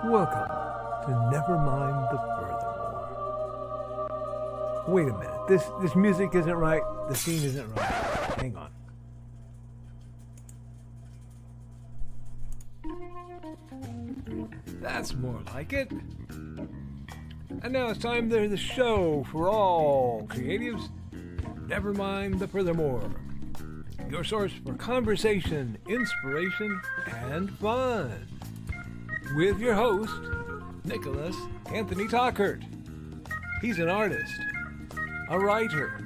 Welcome to Nevermind the Furthermore. Wait a minute, this music isn't right, the scene isn't right. Hang on. That's more like it. And now it's time for the show for all creatives. Nevermind the Furthermore. Your source for conversation, inspiration, and fun. With your host, Nicholas Anthony Tockert. He's an artist, a writer,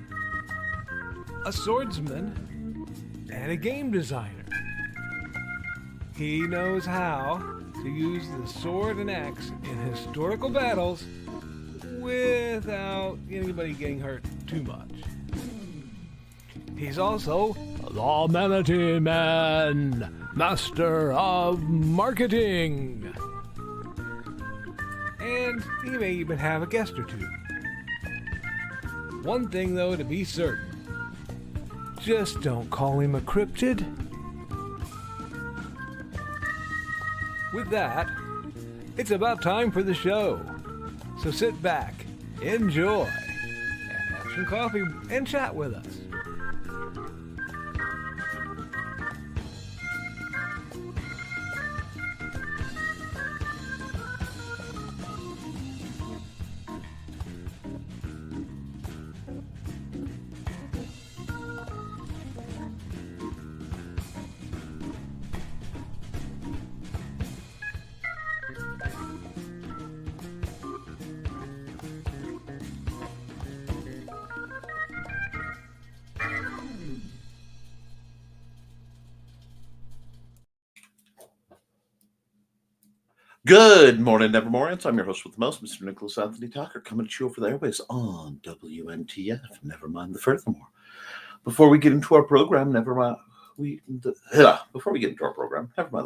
a swordsman, and a game designer. He knows how to use the sword and axe in historical battles without anybody getting hurt too much. He's also the Manatee Man, master of marketing. And he may even have a guest or two. One thing, though, to be certain. Just don't call him a cryptid. With that, it's about time for the show. So sit back, enjoy, and have some coffee and chat with us. Good morning, Nevermorians. I'm your host with the most, Mr. Nicholas Anthony Tockert, coming to you over the airways on WNTF. Nevermind the Furthermore. Before we get into our program, Nevermind the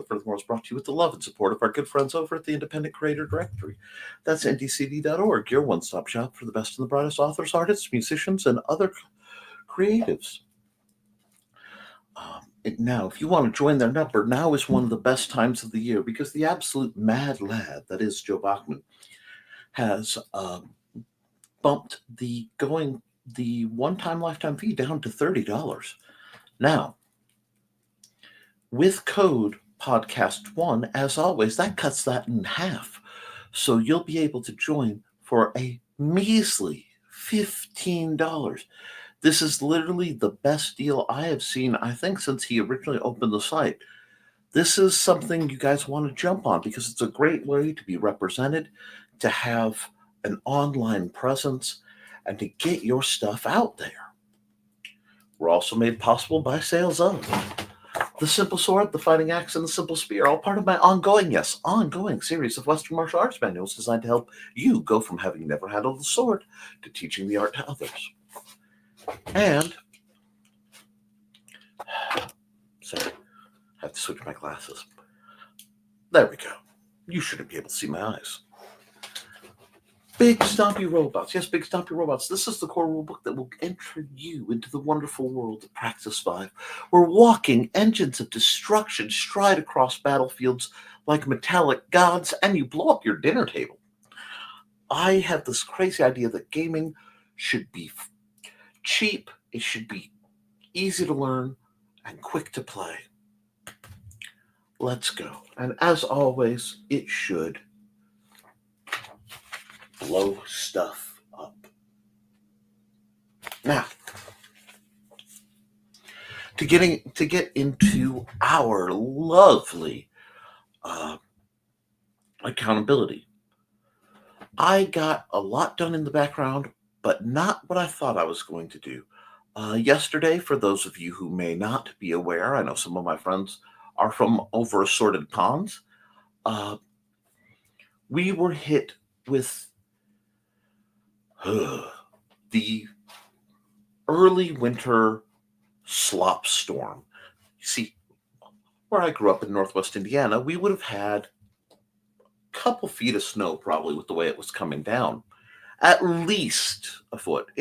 Furthermore is brought to you with the love and support of our good friends over at the Independent Creator Directory. That's ndcd.org, your one-stop shop for the best and the brightest authors, artists, musicians, and other creatives. Now, if you want to join their number, now is one of the best times of the year because the absolute mad lad, that is Joe Bachman, has bumped the one-time lifetime fee down to $30. Now, with code podcast1, as always, that cuts that in half. So you'll be able to join for a measly $15. This is literally the best deal I have seen, I think, since he originally opened the site. This is something you guys want to jump on because it's a great way to be represented, to have an online presence, and to get your stuff out there. We're also made possible by sales of the Simple Sword, the Fighting Axe, and the Simple Spear, all part of my ongoing series of Western martial arts manuals designed to help you go from having never handled a sword to teaching the art to others. And, sorry, I have to switch my glasses. There we go. You shouldn't be able to see my eyes. Big Stompy Robots. Yes, Big Stompy Robots. This is the core rulebook that will enter you into the wonderful world of Practice 5, where walking engines of destruction stride across battlefields like metallic gods, and you blow up your dinner table. I have this crazy idea that gaming should be cheap, it should be easy to learn, and quick to play. Let's go. And as always, it should blow stuff up. Now, to get into our lovely accountability, I got a lot done in the background, but not what I thought I was going to do. Yesterday, for those of you who may not be aware, I know some of my friends are from over assorted ponds, we were hit with the early winter slop storm. You see, where I grew up in Northwest Indiana, we would have had a couple feet of snow probably with the way it was coming down. At least a foot.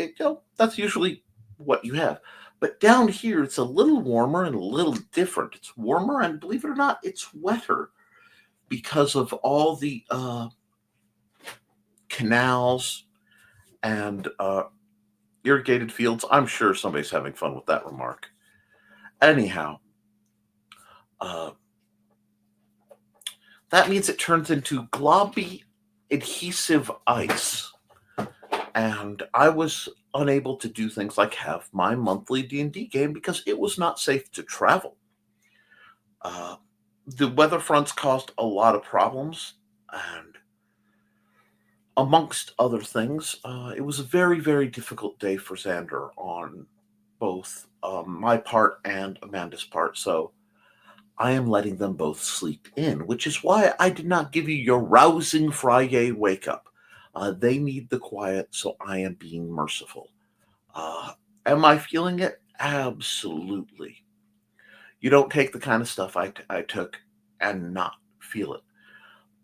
That's usually what you have. But down here, it's a little warmer and a little different. It's warmer, and believe it or not, it's wetter. because of all the canals and irrigated fields. I'm sure somebody's having fun with that remark. Anyhow, uh, that means it turns into globby adhesive ice. And I was unable to do things like have my monthly D&D game because it was not safe to travel. The weather fronts caused a lot of problems, and amongst other things, it was a very, very difficult day for Xander on both my part and Amanda's part. So I am letting them both sleep in, which is why I did not give you your rousing Friday wake up. They need the quiet, so I am being merciful. Am I feeling it? Absolutely. You don't take the kind of stuff I took and not feel it.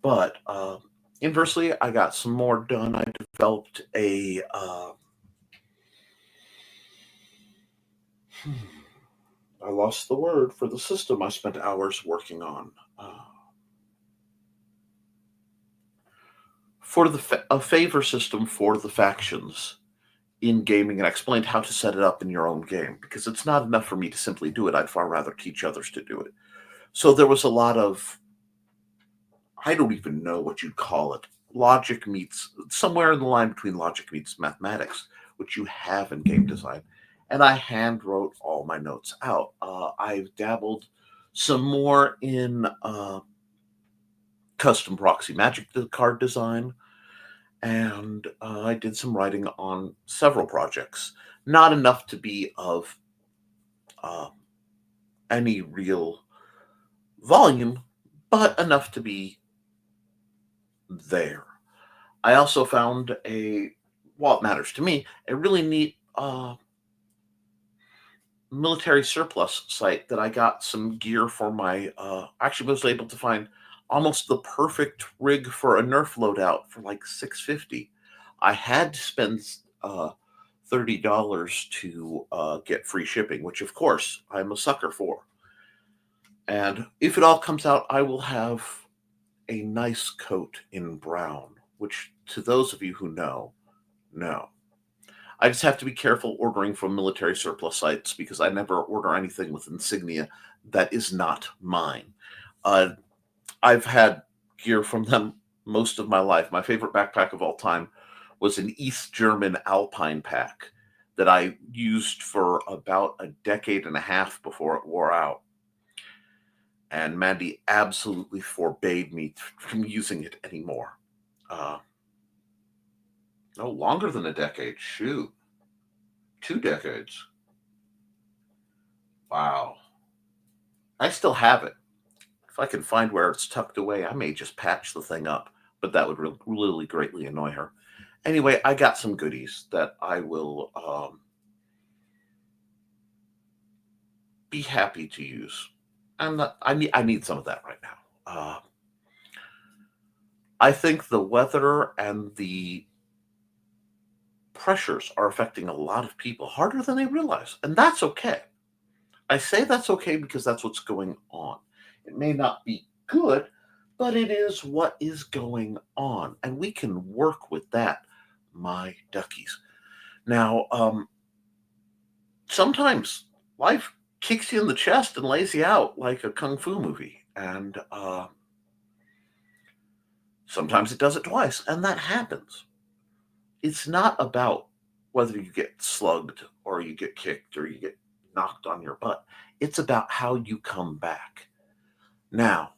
But inversely, I got some more done. I developed a I lost the word for the system I spent hours working on. For a favor system for the factions in gaming, and I explained how to set it up in your own game, because it's not enough for me to simply do it. I'd far rather teach others to do it. So there was a lot of, I don't even know what you'd call it, logic meets, somewhere in the line between logic meets mathematics, which you have in game design. And I hand wrote all my notes out. I've dabbled some more in custom proxy magic card design, and I did some writing on several projects. Not enough to be of any real volume, but enough to be there. I also found well, it matters to me, a really neat military surplus site that I got some gear for my, actually was able to find almost the perfect rig for a Nerf loadout for like $650. I had to spend $30 to get free shipping, which of course I'm a sucker for. And if it all comes out, I will have a nice coat in brown, which to those of you who know. I just have to be careful ordering from military surplus sites because I never order anything with insignia that is not mine. I've had gear from them most of my life. My favorite backpack of all time was an East German Alpine pack that I used for about a decade and a half before it wore out. And Mandy absolutely forbade me from using it anymore. No, longer than a decade. Shoot. 2 decades. Wow. I still have it. If I can find where it's tucked away, I may just patch the thing up, but that would really greatly annoy her. Anyway, I got some goodies that I will be happy to use. I need some of that right now. I think the weather and the pressures are affecting a lot of people harder than they realize, and that's okay. I say that's okay because that's what's going on. It may not be good, but it is what is going on, and we can work with that, my duckies. Now, sometimes life kicks you in the chest and lays you out like a kung fu movie, and sometimes it does it twice, and that happens. It's not about whether you get slugged or you get kicked or you get knocked on your butt. It's about how you come back. Now,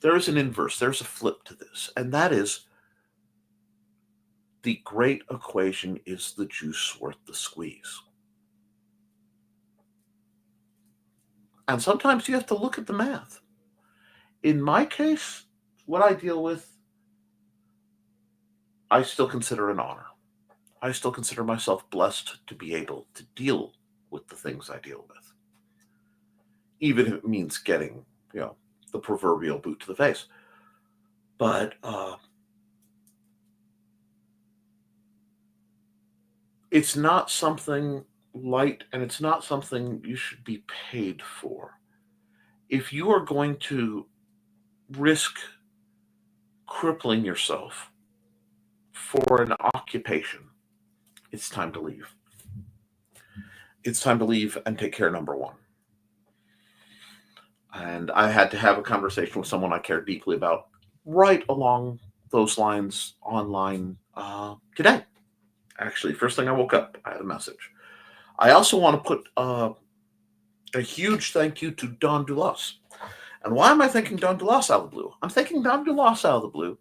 there is an inverse, there's a flip to this, and that is the great equation is the juice worth the squeeze. And sometimes you have to look at the math. In my case, what I deal with, I still consider an honor. I still consider myself blessed to be able to deal with the things I deal with, even if it means getting, the proverbial boot to the face. But it's not something light, and it's not something you should be paid for. If you are going to risk crippling yourself for an occupation, it's time to leave. It's time to leave and take care of number one. And I had to have a conversation with someone I cared deeply about right along those lines online today. Actually, first thing I woke up, I had a message. I also want to put a huge thank you to Don Dulas. And why am I thinking Don Dulas out of the blue? I'm thinking Don Dulas out of the blue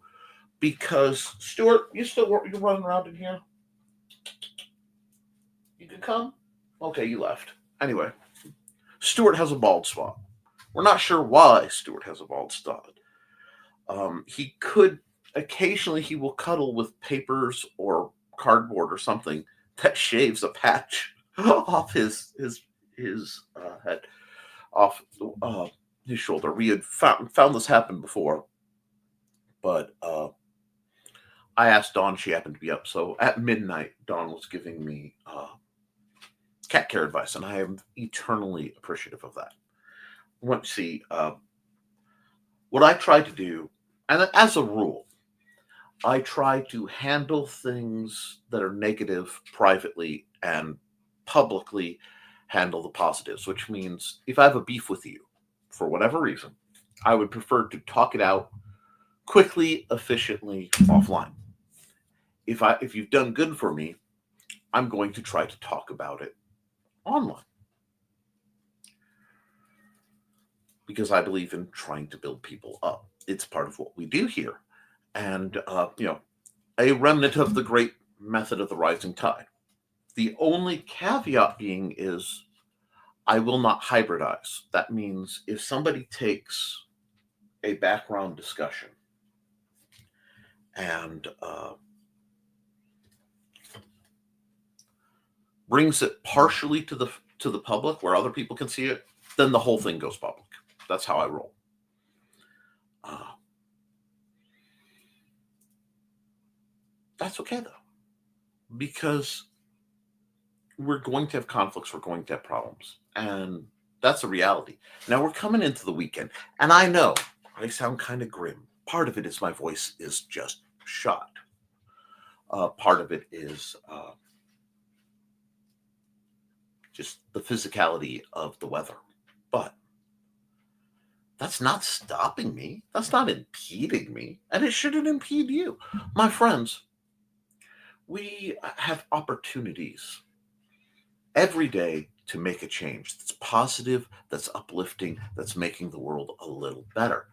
because, Stuart, you're running around in here? You can come? Okay, you left. Anyway, Stuart has a bald spot. We're not sure why Stuart has a bald spot. He could, occasionally he will cuddle with papers or cardboard or something that shaves a patch off his head, off his shoulder. We had found this happen before, but I asked Dawn, she happened to be up. So at midnight, Dawn was giving me cat care advice, and I am eternally appreciative of that. Let's see, what I try to do, and as a rule, I try to handle things that are negative privately and publicly handle the positives, which means if I have a beef with you, for whatever reason, I would prefer to talk it out quickly, efficiently, offline. If you've done good for me, I'm going to try to talk about it online. Because I believe in trying to build people up. It's part of what we do here. And, a remnant of the great method of the rising tide. The only caveat being is I will not hybridize. That means if somebody takes a background discussion and brings it partially to the public where other people can see it, then the whole thing goes public. That's how I roll. That's okay, though, because we're going to have conflicts, we're going to have problems, and that's a reality. Now, we're coming into the weekend, and I know I sound kind of grim. Part of it is my voice is just shot. Part of it is just the physicality of the weather. But that's not stopping me. That's not impeding me. And it shouldn't impede you. My friends, we have opportunities every day to make a change that's positive, that's uplifting, that's making the world a little better.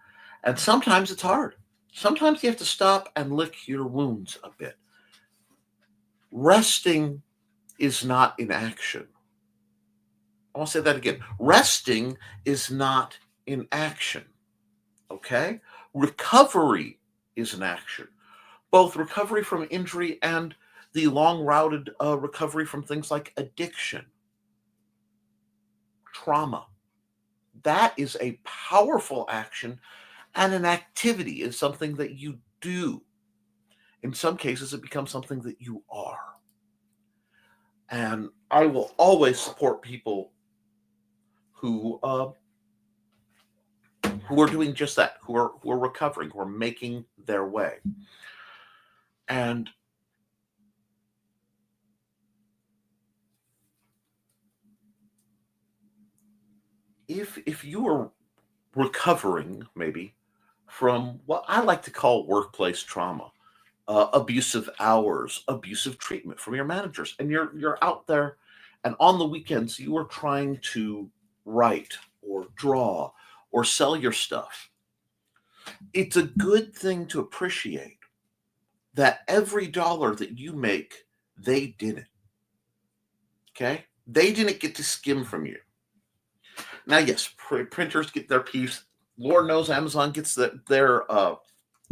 And sometimes it's hard. Sometimes you have to stop and lick your wounds a bit. Resting is not inaction. I want to say that again. Resting is not inaction. Okay? Recovery is an action. Both recovery from injury and the long-routed recovery from things like addiction, trauma. That is a powerful action, and an activity is something that you do. In some cases, it becomes something that you are. And I will always support people who are doing just that, who are recovering, who are making their way. And if you are recovering, maybe, from what I like to call workplace trauma, abusive hours, abusive treatment from your managers, and you're out there, and on the weekends you are trying to write or draw or sell your stuff, it's a good thing to appreciate that every dollar that you make, they didn't. Okay? They didn't get to skim from you. Now, yes, printers get their piece. Lord knows Amazon gets their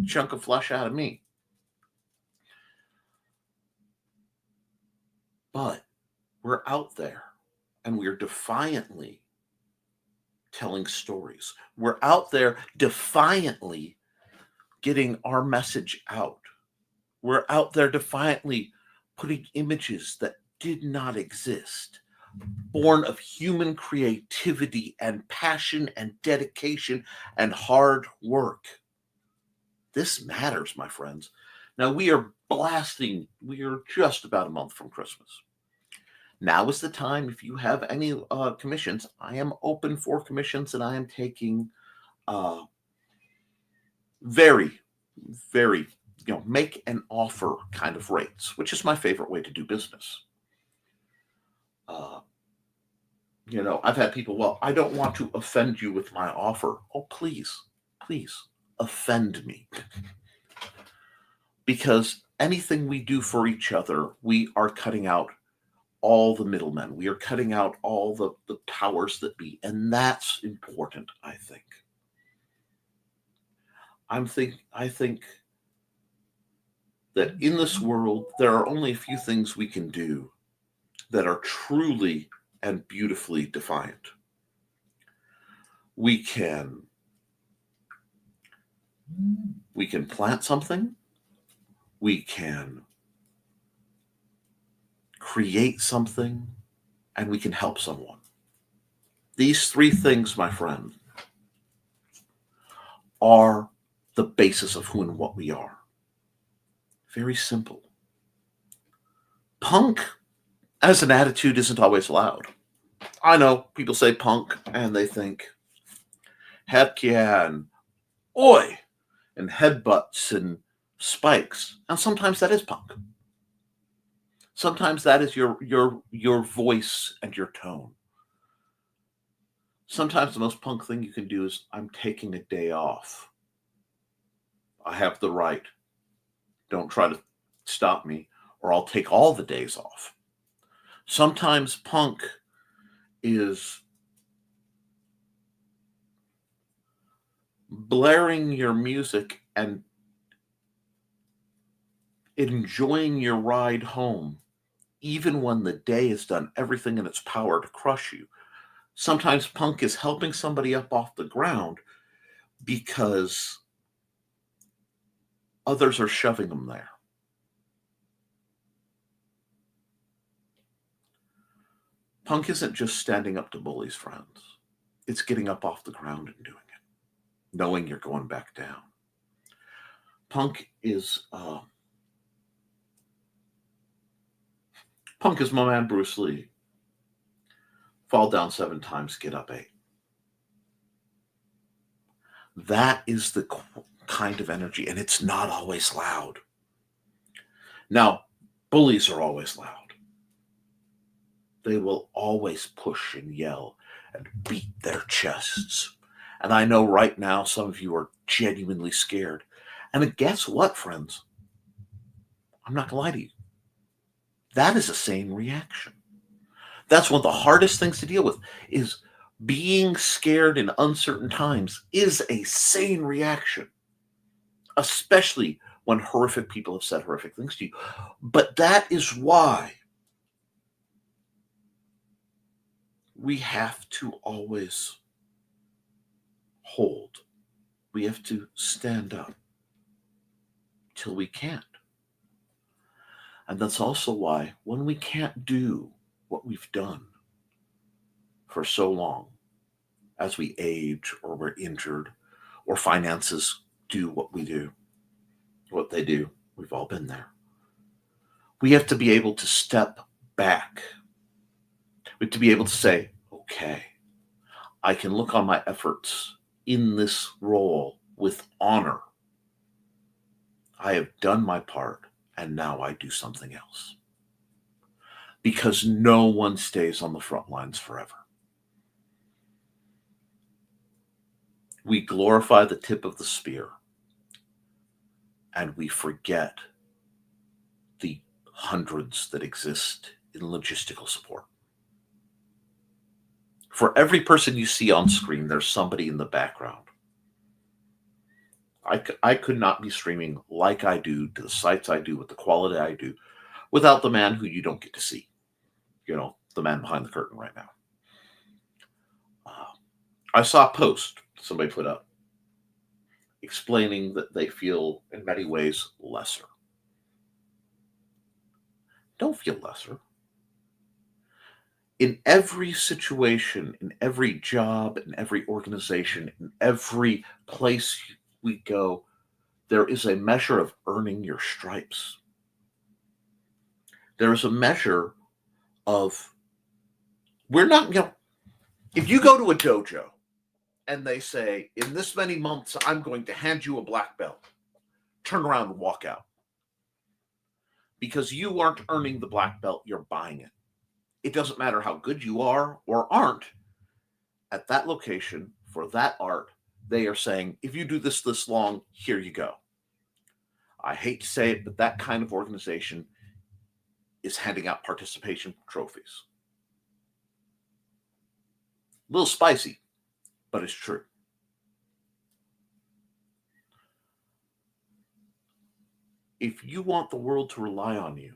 chunk of flesh out of me. But we're out there and we're defiantly telling stories. We're out there defiantly getting our message out. We're out there defiantly putting images that did not exist born of human creativity and passion and dedication and hard work. This matters, my friends. Now we are just about a month from Christmas. Now is the time. If you have any commissions, I am open for commissions, and I am taking very, very, make an offer kind of rates, which is my favorite way to do business. I've had people, well, I don't want to offend you with my offer. Oh, please, please offend me. Because anything we do for each other, we are cutting out all the middlemen. We are cutting out all the powers that be. And that's important, I think. I think that in this world, there are only a few things we can do that are truly and beautifully defiant. We can plant something. We can create something, and we can help someone. These three things, my friend, are the basis of who and what we are. Very simple. Punk as an attitude isn't always loud. I know people say punk and they think heck yeah and oi and headbutts and spikes. And sometimes that is punk. Sometimes that is your voice and your tone. Sometimes the most punk thing you can do is, I'm taking a day off. I have the right. Don't try to stop me, or I'll take all the days off. Sometimes punk is blaring your music and enjoying your ride home, even when the day has done everything in its power to crush you. Sometimes punk is helping somebody up off the ground because others are shoving them there. Punk isn't just standing up to bullies, friends. It's getting up off the ground and doing it, knowing you're going back down. Punk is my man Bruce Lee. Fall down 7 times, get up 8. That is the kind of energy, and it's not always loud. Now, bullies are always loud. They will always push and yell and beat their chests. And I know right now some of you are genuinely scared. And guess what, friends? I'm not going to lie to you. That is a sane reaction. That's one of the hardest things to deal with, is being scared in uncertain times is a sane reaction, especially when horrific people have said horrific things to you. But that is why we have to always hold. We have to stand up till we can't. And that's also why when we can't do what we've done for so long, as we age or we're injured or finances do what they do, we've all been there. We have to be able to step back. We have to be able to say, okay, I can look on my efforts in this role with honor. I have done my part, and now I do something else. Because no one stays on the front lines forever. We glorify the tip of the spear, and we forget the hundreds that exist in logistical support. For every person you see on screen, there's somebody in the background. I could not be streaming like I do, to the sites I do, with the quality I do, without the man who you don't get to see. The man behind the curtain right now. I saw a post somebody put up explaining that they feel in many ways lesser. Don't feel lesser. In every situation, in every job, in every organization, in every place we go, there is a measure of earning your stripes. There is a measure of, we're not, if you go to a dojo and they say, in this many months, I'm going to hand you a black belt, turn around and walk out. Because you aren't earning the black belt, you're buying it. It doesn't matter how good you are or aren't. At that location, for that art, they are saying, if you do this long, here you go. I hate to say it, but that kind of organization is handing out participation trophies. A little spicy, but it's true. If you want the world to rely on you,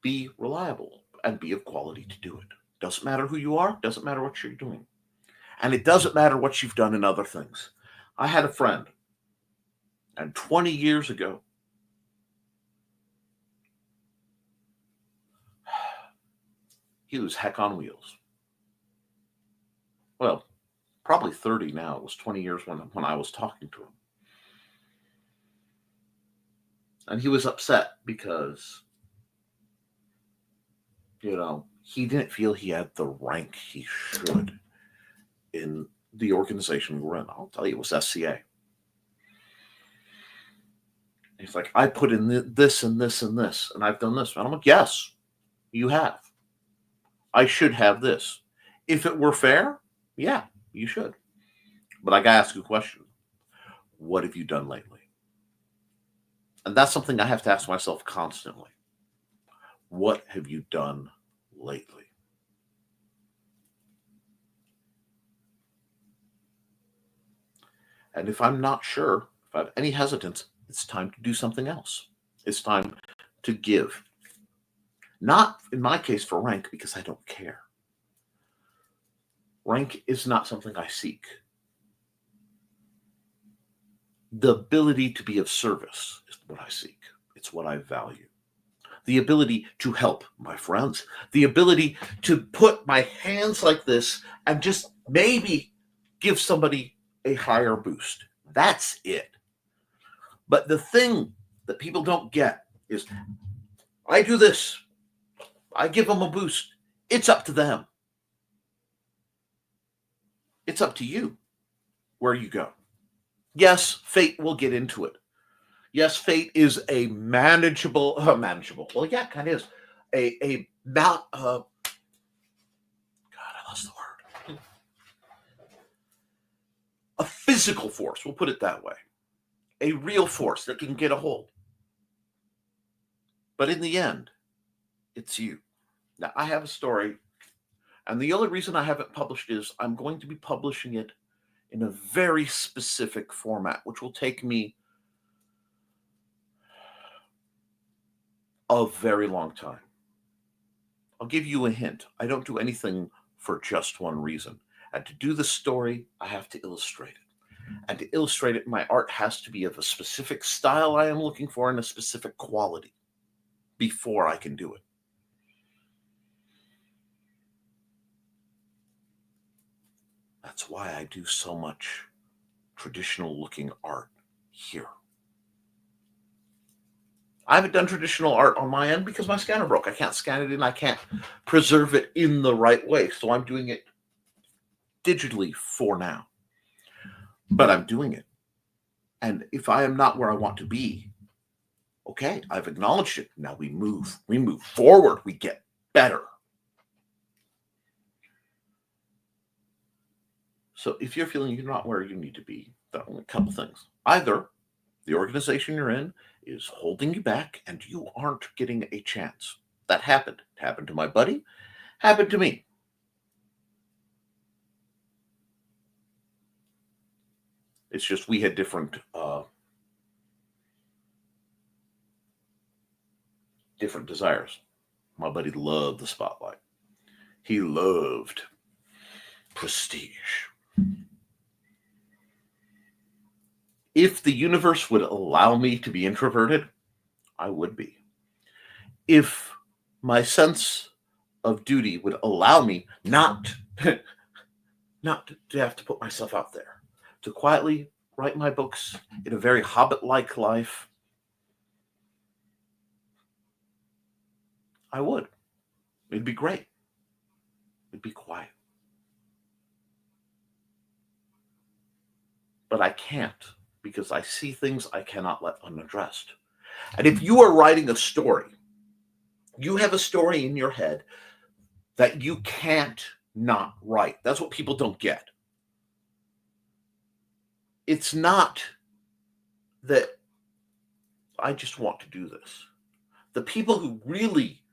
be reliable and be of quality to do it. Doesn't matter who you are, doesn't matter what you're doing. And it doesn't matter what you've done in other things. I had a friend, and 20 years ago, he was heck on wheels. Well, probably 30 now. It was 20 years when I was talking to him. And he was upset because, he didn't feel he had the rank he should in the organization we were in. I'll tell you, it was SCA. He's like, I put in this and this and this, and I've done this. And I'm like, yes, you have. I should have this. If it were fair, yeah, you should. But I got to ask you a question. What have you done lately? And that's something I have to ask myself constantly. What have you done lately? And if I'm not sure, if I have any hesitance, it's time to do something else. It's time to give. Not, in my case, for rank, because I don't care. Rank is not something I seek. The ability to be of service is what I seek. It's what I value. The ability to help my friends. The ability to put my hands like this and just maybe give somebody a higher boost. That's it. But the thing that people don't get is, I do this. I give them a boost. It's up to them. It's up to you where you go. Yes, fate will get into it. Yes, fate is a manageable. Well, yeah, it kind of is. God, I lost the word. A physical force, we'll put it that way. A real force that can get a hold. But in the end, it's you. Now, I have a story, and the only reason I haven't published is I'm going to be publishing it in a very specific format, which will take me a very long time. I'll give you a hint. I don't do anything for just one reason. And to do the story, I have to illustrate it. And to illustrate it, my art has to be of a specific style I am looking for and a specific quality before I can do it. That's why I do so much traditional looking art here. I haven't done traditional art on my end because my scanner broke. I can't scan it in. I can't preserve it in the right way. So I'm doing it digitally for now. But I'm doing it. And if I am not where I want to be, okay, I've acknowledged it. Now we move. We move forward. We get better. So if you're feeling you're not where you need to be, there are only a couple things. Either the organization you're in is holding you back and you aren't getting a chance. That happened. It happened to my buddy. Happened to me. It's just we had different desires. My buddy loved the spotlight. He loved prestige. If the universe would allow me to be introverted, I would be. If my sense of duty would allow me not to have to put myself out there, to quietly write my books in a very hobbit-like life, I would. It'd be great. It'd be quiet. But I can't, because I see things I cannot let unaddressed. And if you are writing a story, you have a story in your head that you can't not write. That's what people don't get. It's not that I just want to do this. The people who really,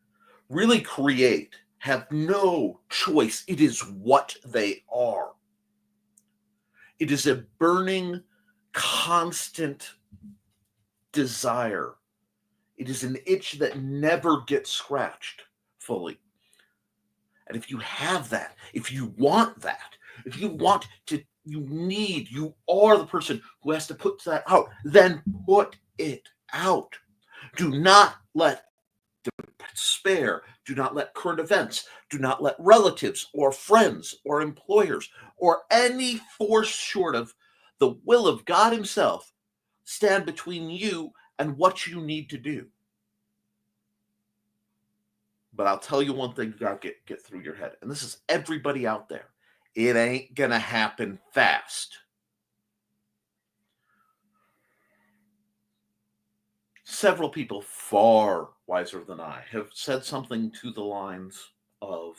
really create have no choice. It is what they are. It is a burning, constant desire. It is an itch that never gets scratched fully. And if you have that, if you want that, if you want to, you are the person who has to put that out, then put it out. Do not let despair, do not let current events, do not let relatives or friends or employers or any force short of the will of God himself stand between you and what you need to do. But I'll tell you one thing you got to get through your head, and this is everybody out there. It ain't going to happen fast. Several people far wiser than I have said something to the lines of,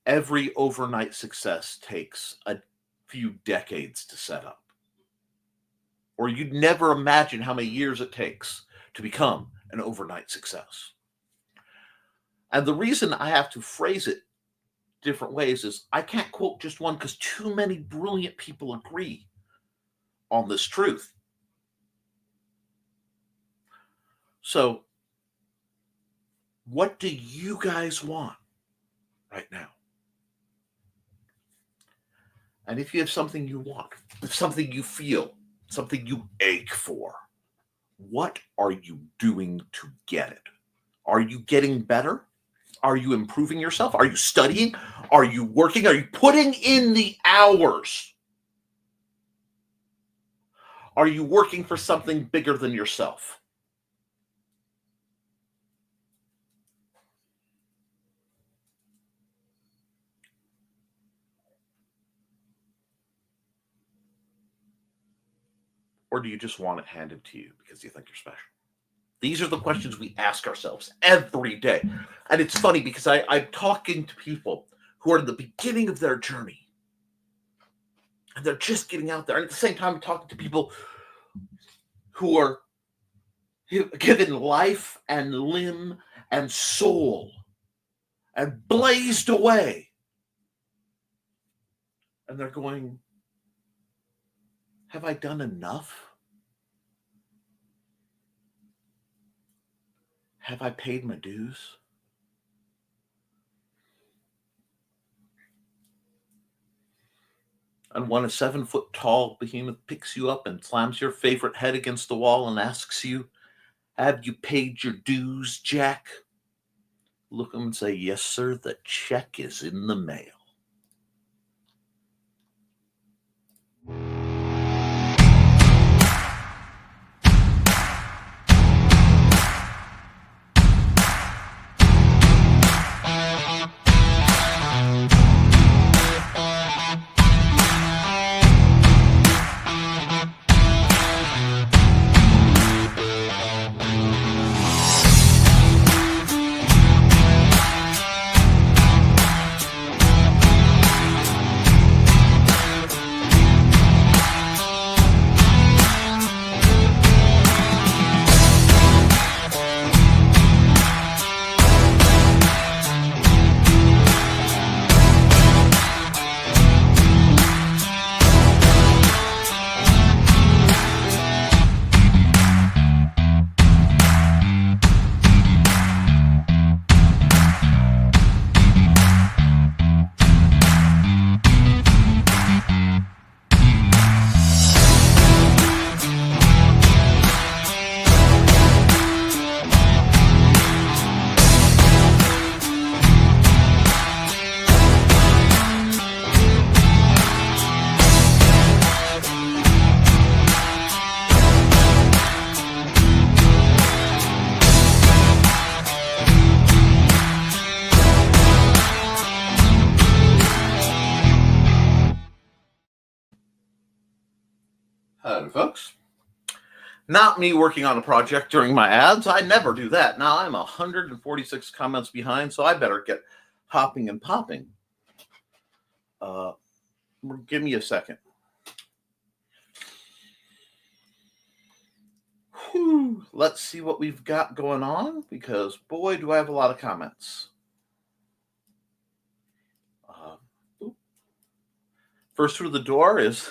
every overnight success takes a few decades to set up. Or you'd never imagine how many years it takes to become an overnight success. And the reason I have to phrase it different ways is I can't quote just one because too many brilliant people agree on this truth. So, what do you guys want right now? And if you have something you want, something you feel, something you ache for, what are you doing to get it? Are you getting better? Are you improving yourself? Are you studying? Are you working? Are you putting in the hours? Are you working for something bigger than yourself? Or do you just want it handed to you because you think you're special? These are the questions we ask ourselves every day. And it's funny because I'm talking to people who are in the beginning of their journey. And they're just getting out there. And at the same time, I'm talking to people who are given life and limb and soul and blazed away. And they're going, have I done enough? Have I paid my dues? And when a 7-foot-tall behemoth picks you up and slams your favorite head against the wall and asks you, have you paid your dues, Jack? Look at him and say, yes, sir, the check is in the mail. morning, folks. Not me working on a project during my ads. I never do that. Now I'm 146 comments behind, so I better get hopping and popping. Give me a second. Whew. Let's see what we've got going on, because boy, do I have a lot of comments. First through the door is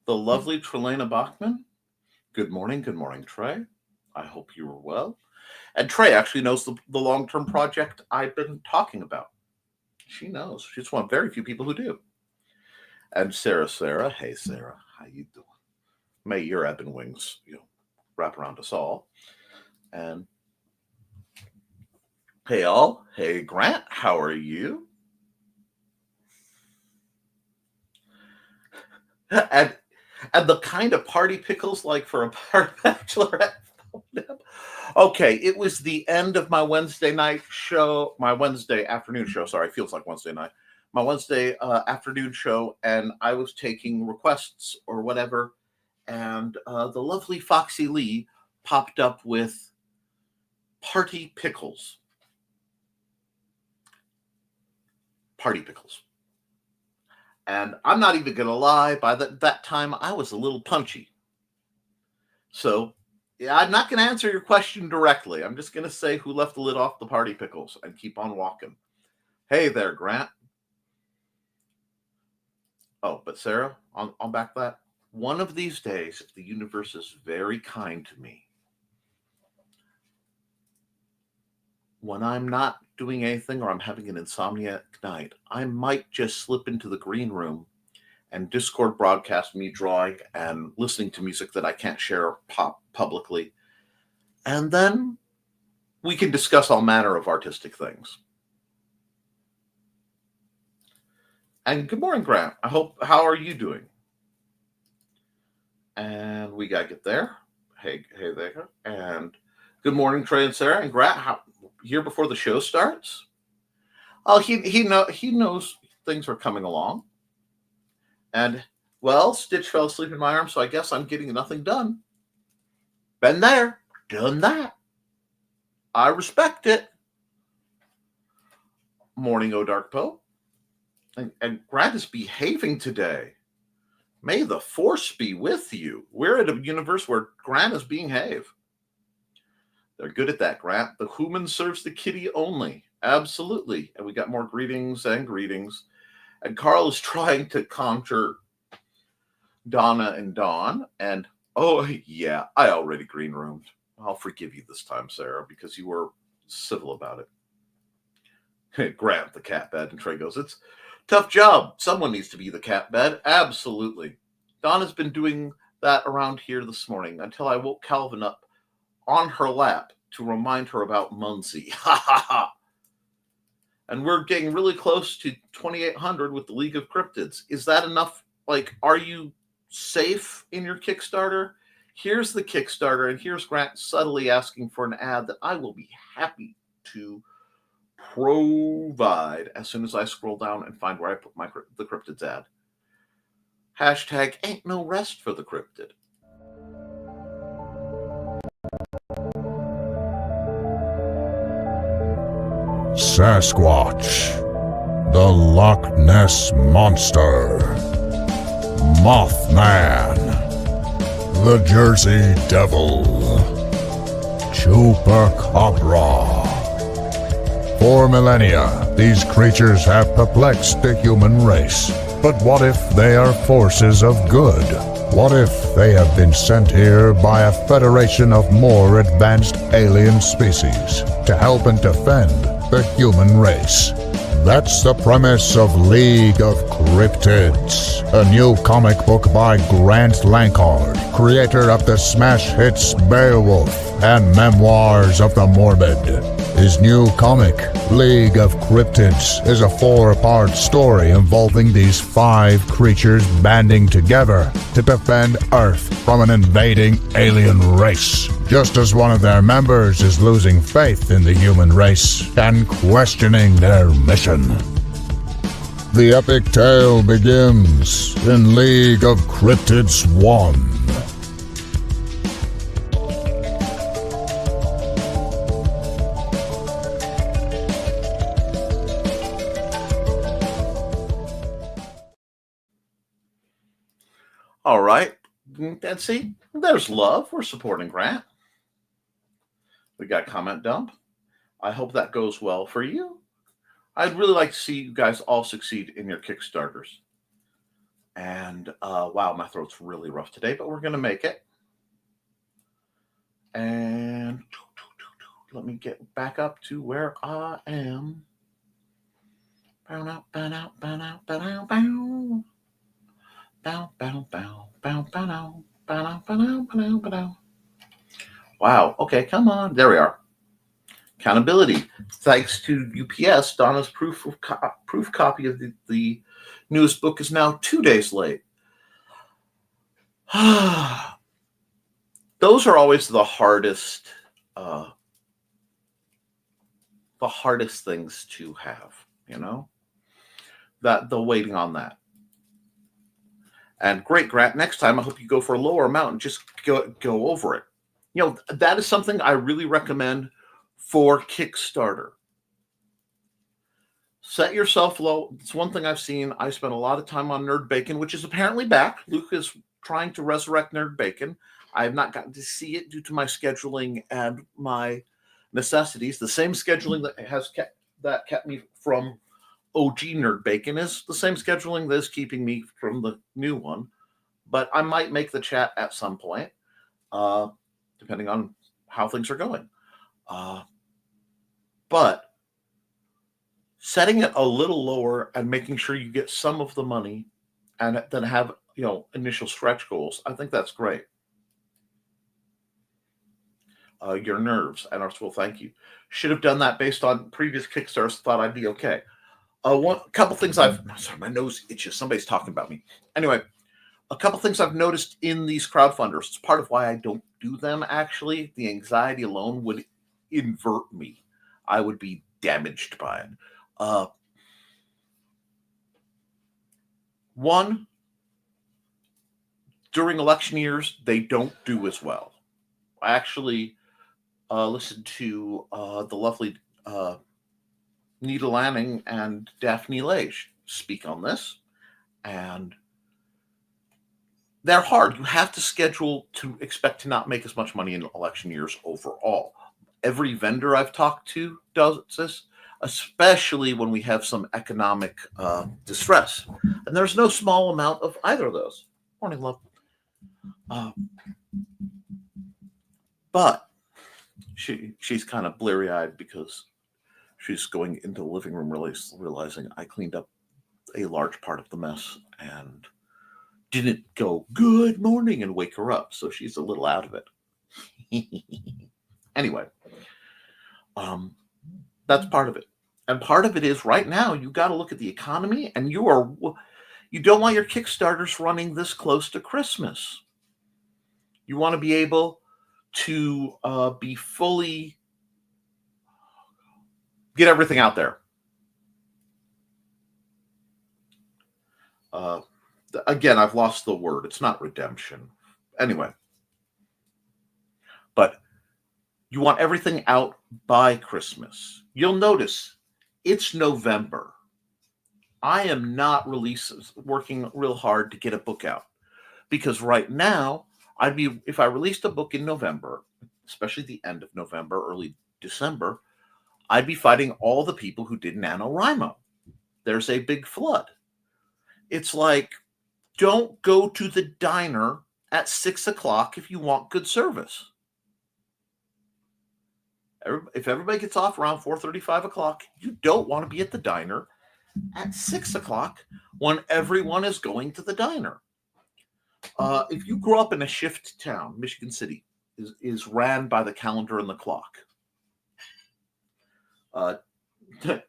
the lovely Trelena Bachman. Good morning, Trey. I hope you are well. And Trey actually knows the long-term project I've been talking about. She knows. She's one of very few people who do. And Sarah. Hey, Sarah. How you doing? May your ebon wings, wrap around us all. And hey, all. Hey, Grant. How are you? And the kind of party pickles like for a party bachelorette. Okay, it was the end of my Wednesday night show, my Wednesday afternoon show. Sorry, feels like Wednesday night. My Wednesday afternoon show, and I was taking requests or whatever, and the lovely Foxy Lee popped up with party pickles. Party pickles. And I'm not even going to lie, by that time, I was a little punchy. So, yeah, I'm not going to answer your question directly. I'm just going to say who left the lid off the party pickles and keep on walking. Hey there, Grant. Oh, but Sarah, on back that. One of these days, if the universe is very kind to me, when I'm not doing anything or I'm having an insomniac night, I might just slip into the green room and Discord broadcast me drawing and listening to music that I can't share publicly. And then we can discuss all manner of artistic things. And good morning, Grant. How are you doing? And we got to get there. Hey there. And good morning, Trey and Sarah. And Grant, here before the show starts? Oh, he knows things are coming along. And, well, Stitch fell asleep in my arms, so I guess I'm getting nothing done. Been there, done that. I respect it. Morning, O Dark Poe. And Grant is behaving today. May the force be with you. We're at a universe where Grant is behave. They're good at that, Grant. The human serves the kitty only. Absolutely. And we got more greetings and greetings. And Carl is trying to conjure Donna and Dawn. And, oh, yeah, I already green roomed. I'll forgive you this time, Sarah, because you were civil about it. Hey, Grant, the cat bed. And Trey goes, it's a tough job. Someone needs to be the cat bed. Absolutely. Donna's been doing that around here this morning until I woke Calvin up on her lap to remind her about Muncie. Ha ha ha. And we're getting really close to 2,800 with the League of Cryptids. Is that enough? Like, are you safe in your Kickstarter? Here's the Kickstarter, and here's Grant subtly asking for an ad that I will be happy to provide as soon as I scroll down and find where I put the Cryptids ad. Hashtag ain't no rest for the Cryptid. Sasquatch, the Loch Ness Monster, Mothman, the Jersey Devil, Chupacabra. For millennia, these creatures have perplexed the human race. But what if they are forces of good? What if they have been sent here by a federation of more advanced alien species to help and defend the human race? That's the premise of League of Cryptids, a new comic book by Grant Lankard, creator of the smash hits Beowulf and Memoirs of the Morbid. His new comic, League of Cryptids, is a 4-part story involving these 5 creatures banding together to defend Earth from an invading alien race, just as one of their members is losing faith in the human race and questioning their mission. The epic tale begins in League of Cryptids 1. All right. And see, there's love. We're supporting Grant. We got comment dump. I hope that goes well for you. I'd really like to see you guys all succeed in your Kickstarters. And wow, my throat's really rough today, but we're going to make it. And let me get back up to where I am. Bow, bow, bow, bow, bow, bow. Bow, bow, bow, bow, bow, bow, bow, bow, bow. Wow. Okay, come on. There we are. Accountability. Thanks to UPS, Donna's proof copy of the newest book is now 2 days late. Those are always the hardest things to have, you know, that the waiting on that. And great, Grant. Next time, I hope you go for a lower amount and just go over it. You know, that is something I really recommend for Kickstarter. Set yourself low. It's one thing I've seen. I spent a lot of time on Nerd Bacon, which is apparently back. Luke is trying to resurrect Nerd Bacon. I have not gotten to see it due to my scheduling and my necessities. The same scheduling that kept me from OG Nerd Bacon is the same scheduling that is keeping me from the new one. But I might make the chat at some point, depending on how things are going. But setting it a little lower and making sure you get some of the money and then have, you know, initial stretch goals, I think that's great. Your nerves, and well, thank you. Should have done that based on previous Kickstarters. Thought I'd be okay. A couple things sorry, my nose itches. Somebody's talking about me. Anyway, a couple things I've noticed in these crowdfunders. It's part of why I don't do them, actually. The anxiety alone would invert me. I would be damaged by it. One, during election years, they don't do as well. I actually listened to the lovely Nita Lanning and Daphne Lage speak on this, and they're hard. You have to schedule to expect to not make as much money in election years overall. Every vendor I've talked to does this, especially when we have some economic distress. And there's no small amount of either of those. Morning, love. But she's kind of bleary-eyed because she's going into the living room realizing I cleaned up a large part of the mess and didn't go good morning and wake her up. So she's a little out of it. Anyway, that's part of it. And part of it is right now you got to look at the economy, and you don't want your Kickstarters running this close to Christmas. You want to be able to be fully get everything out there. Again, I've lost the word. It's not redemption. Anyway, but you want everything out by Christmas. You'll notice it's November. I am not working real hard to get a book out, because right now if I released a book in November, especially the end of November, early December, I'd be fighting all the people who did NaNoWriMo. There's a big flood. It's like, don't go to the diner at 6 o'clock if you want good service. If everybody gets off around 4:30, 5 o'clock, you don't want to be at the diner at 6 o'clock when everyone is going to the diner. If you grew up in a shift town, Michigan City is ran by the calendar and the clock. To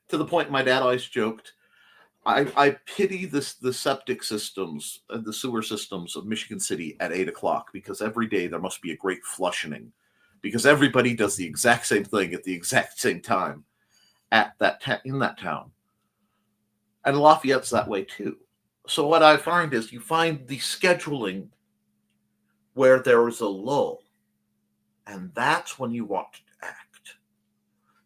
the point my dad always joked, I pity the septic systems and the sewer systems of Michigan City at 8 o'clock, because every day there must be a great flushing, because everybody does the exact same thing at the exact same time at in that town. And Lafayette's that way too. So what I find is you find the scheduling where there is a lull, and that's when you want to act.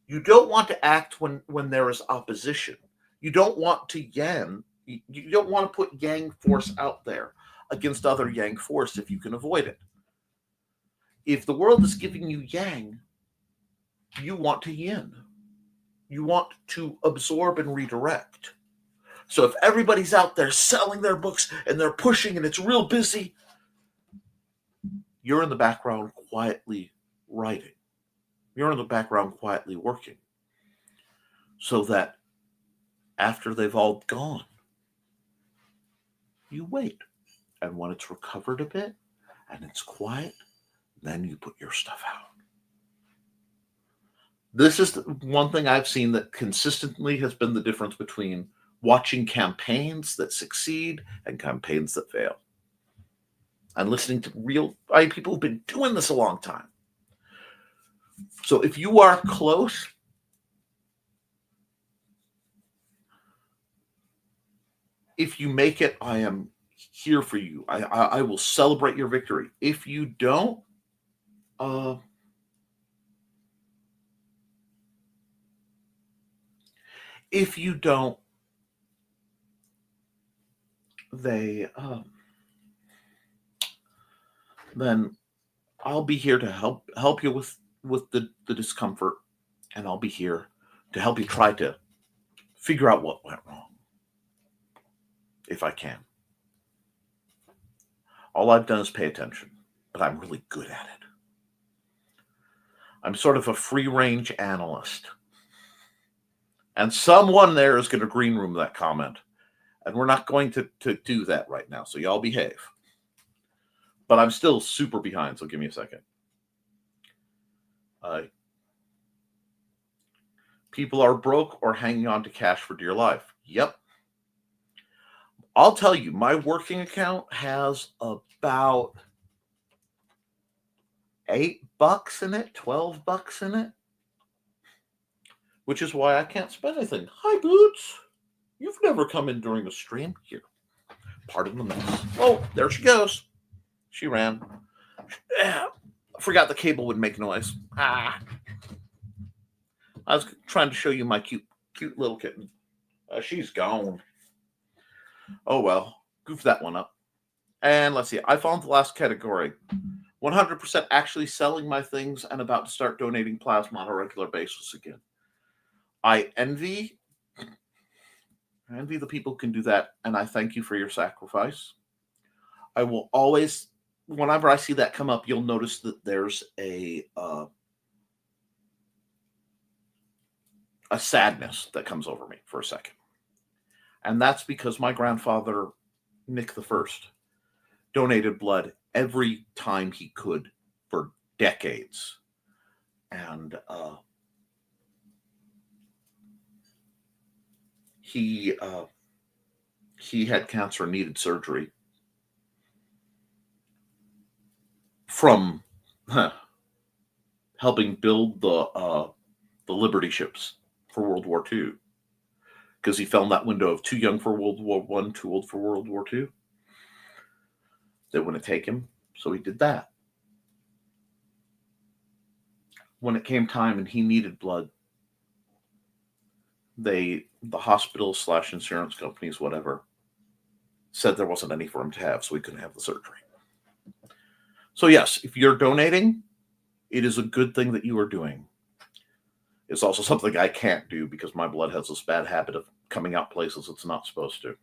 You don't want to act when there is opposition. You don't want to you don't want to put gang force out there. against other yang force if you can avoid it. If the world is giving you yang, you want to yin. You want to absorb and redirect. So if everybody's out there selling their books and they're pushing and it's real busy, you're in the background quietly writing. You're in the background quietly working. So that after they've all gone, you wait. And when it's recovered a bit and it's quiet, then you put your stuff out. This is one thing I've seen that consistently has been the difference between watching campaigns that succeed and campaigns that fail. And listening to real people who've been doing this a long time. So if you are close, if you make it, I am here for you. I will celebrate your victory. If you don't, then I'll be here to help you with the discomfort, and I'll be here to help you try to figure out what went wrong, if I can. All I've done is pay attention, but I'm really good at it. I'm sort of a free-range analyst. And someone there is going to green room that comment. And we're not going to do that right now, so y'all behave. But I'm still super behind, so give me a second. People are broke or hanging on to cash for dear life. Yep. I'll tell you, my working account has about $8 in it, $12 in it, which is why I can't spend anything. Hi, Boots. You've never come in during the stream. Here, pardon the mess. Oh, there she goes. She ran. Forgot the cable would make noise. I was trying to show you my cute little kitten. She's gone. Oh, well. Goof that one up. And let's see. I found the last category. 100% actually selling my things and about to start donating plasma on a regular basis again. I envy the people who can do that, and I thank you for your sacrifice. I will always, whenever I see that come up, you'll notice that there's a sadness that comes over me for a second. And that's because my grandfather, Nick the First, donated blood every time he could for decades. And he had cancer and needed surgery from helping build the Liberty ships for World War II, because he fell in that window of too young for World War I, too old for World War II. They wouldn't take him, so he did that. When it came time and he needed blood, the hospital / insurance companies, whatever, said there wasn't any for him to have, so he couldn't have the surgery. So yes, if you're donating, it is a good thing that you are doing. It's also something I can't do because my blood has this bad habit of coming out places it's not supposed to.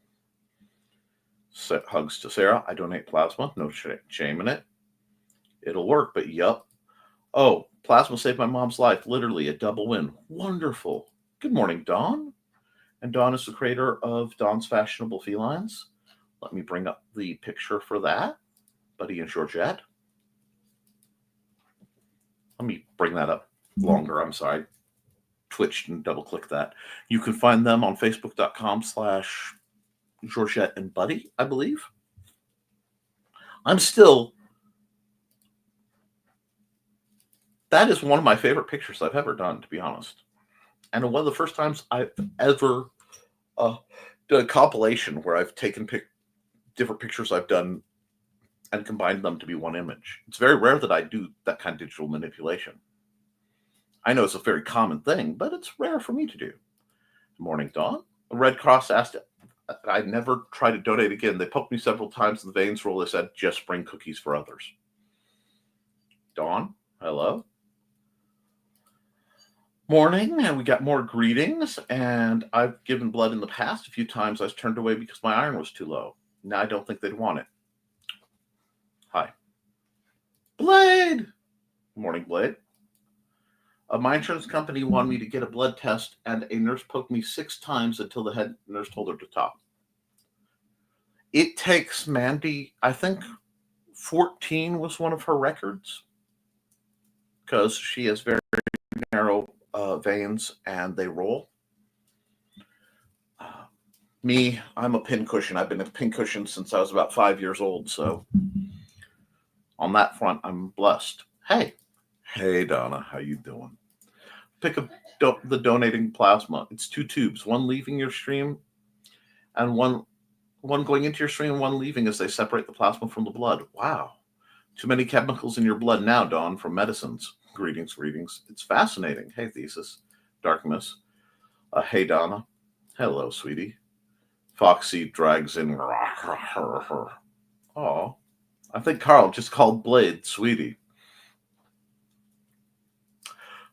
Hugs to Sarah. I donate plasma. No shame in it. It'll work, but yup. Oh, plasma saved my mom's life. Literally a double win. Wonderful. Good morning, Dawn. And Dawn is the creator of Dawn's Fashionable Felines. Let me bring up the picture for that. Buddy and Georgette. Let me bring that up longer. I'm sorry. Twitched and double click that. You can find them on facebook.com/Georgette and Buddy, I believe. That is one of my favorite pictures I've ever done, to be honest. And one of the first times I've ever done a compilation where I've taken different pictures I've done and combined them to be one image. It's very rare that I do that kind of digital manipulation. I know it's a very common thing, but it's rare for me to do. Good morning, Dawn. The Red Cross asked I never try to donate again. They poked me several times in the veins roll. They said, just bring cookies for others. Dawn, hello. Morning, and we got more greetings. And I've given blood in the past a few times. I was turned away because my iron was too low. Now I don't think they'd want it. Hi. Blade! Morning, Blade. My insurance company wanted me to get a blood test, and a nurse poked me 6 times until the head nurse told her to stop. It takes Mandy, I think 14 was one of her records, because she has very narrow veins and they roll. Me, I'm a pincushion. I've been a pincushion since I was about 5 years old, so on that front, I'm blessed. Hey, Donna, how you doing? Pick up the donating plasma. It's 2 tubes, one leaving your stream and one going into your stream and one leaving as they separate the plasma from the blood. Wow. Too many chemicals in your blood now, Dawn, from medicines. Greetings. It's fascinating. Hey, Thesis. Darkness. Hey, Donna. Hello, sweetie. Foxy drags in. Oh, I think Carl just called Blade sweetie.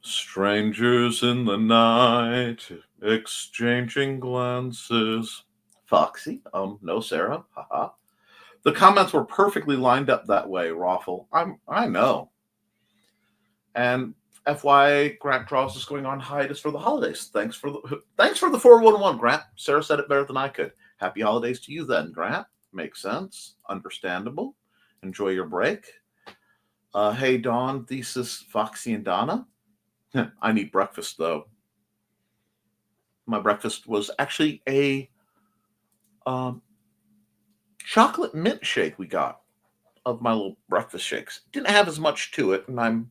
Strangers in the night, exchanging glances. Foxy? No, Sarah. Haha. The comments were perfectly lined up that way, Raffle. I know. And FYI, Grant Draws is going on hiatus for the holidays. Thanks for the 411, Grant. Sarah said it better than I could. Happy holidays to you then, Grant. Makes sense. Understandable. Enjoy your break. Hey, Dawn, Thesis, Foxy, and Donna. I need breakfast, though. My breakfast was actually a chocolate mint shake we got of my little breakfast shakes. Didn't have as much to it, and I'm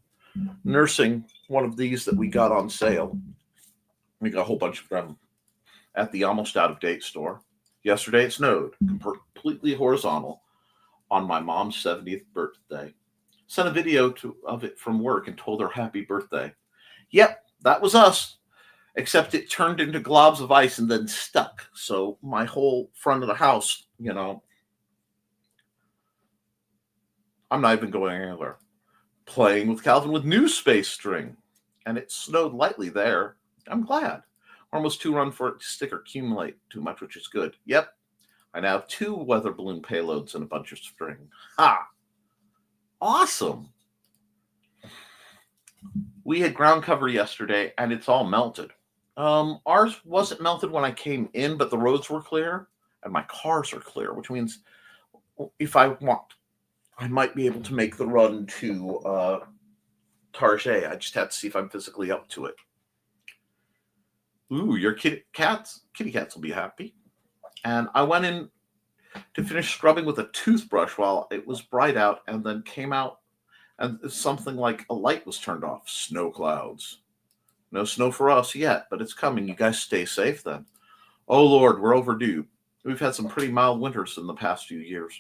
nursing one of these that we got on sale. We got a whole bunch of them at the almost out-of-date store. Yesterday it snowed, completely horizontal, on my mom's 70th birthday. Sent a video of it from work and told her happy birthday. Yep, that was us, except it turned into globs of ice and then stuck. So my whole front of the house, I'm not even going anywhere. Playing with Calvin with new space string, and it snowed lightly there. I'm glad. Almost too run for it to stick or accumulate too much, which is good. Yep, I now have 2 weather balloon payloads and a bunch of string. Ha! Awesome. We had ground cover yesterday, and it's all melted. Ours wasn't melted when I came in, but the roads were clear, and my cars are clear, which means if I want, I might be able to make the run to Target. I just have to see if I'm physically up to it. Ooh, your kitty cats will be happy. And I went in to finish scrubbing with a toothbrush while it was bright out, and then came out, and something like a light was turned off. Snow clouds. No snow for us yet, but it's coming. You guys stay safe then. Oh, Lord, we're overdue. We've had some pretty mild winters in the past few years.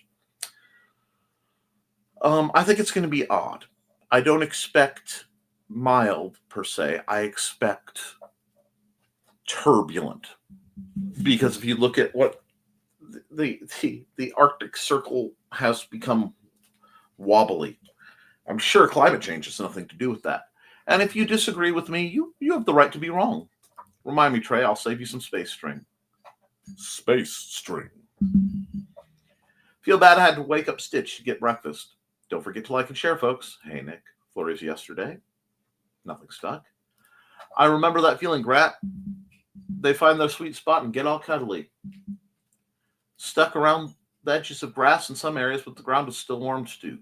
I think it's going to be odd. I don't expect mild, per se. I expect turbulent. Because if you look at what the Arctic Circle has become wobbly, I'm sure climate change has nothing to do with that. And if you disagree with me, you have the right to be wrong. Remind me, Trey, I'll save you some space string. Space string. Feel bad I had to wake up Stitch to get breakfast. Don't forget to like and share, folks. Hey, Nick. Flurries yesterday. Nothing stuck. I remember that feeling, Grat. They find their sweet spot and get all cuddly. Stuck around the edges of grass in some areas, but the ground was still warm to.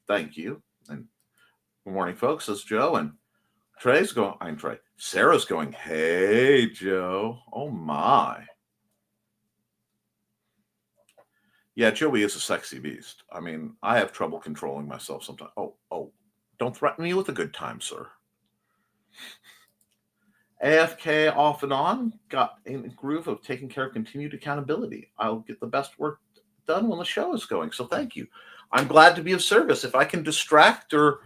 Thank you. And good morning, folks, says Joe. And Trey's going, I'm Trey. Sarah's going, hey, Joe. Oh, my. Yeah, Joey is a sexy beast. I mean, I have trouble controlling myself sometimes. Oh, don't threaten me with a good time, sir. AFK off and on, got in a groove of taking care of continued accountability. I'll get the best work done when the show is going, so thank you. I'm glad to be of service. If I can distract or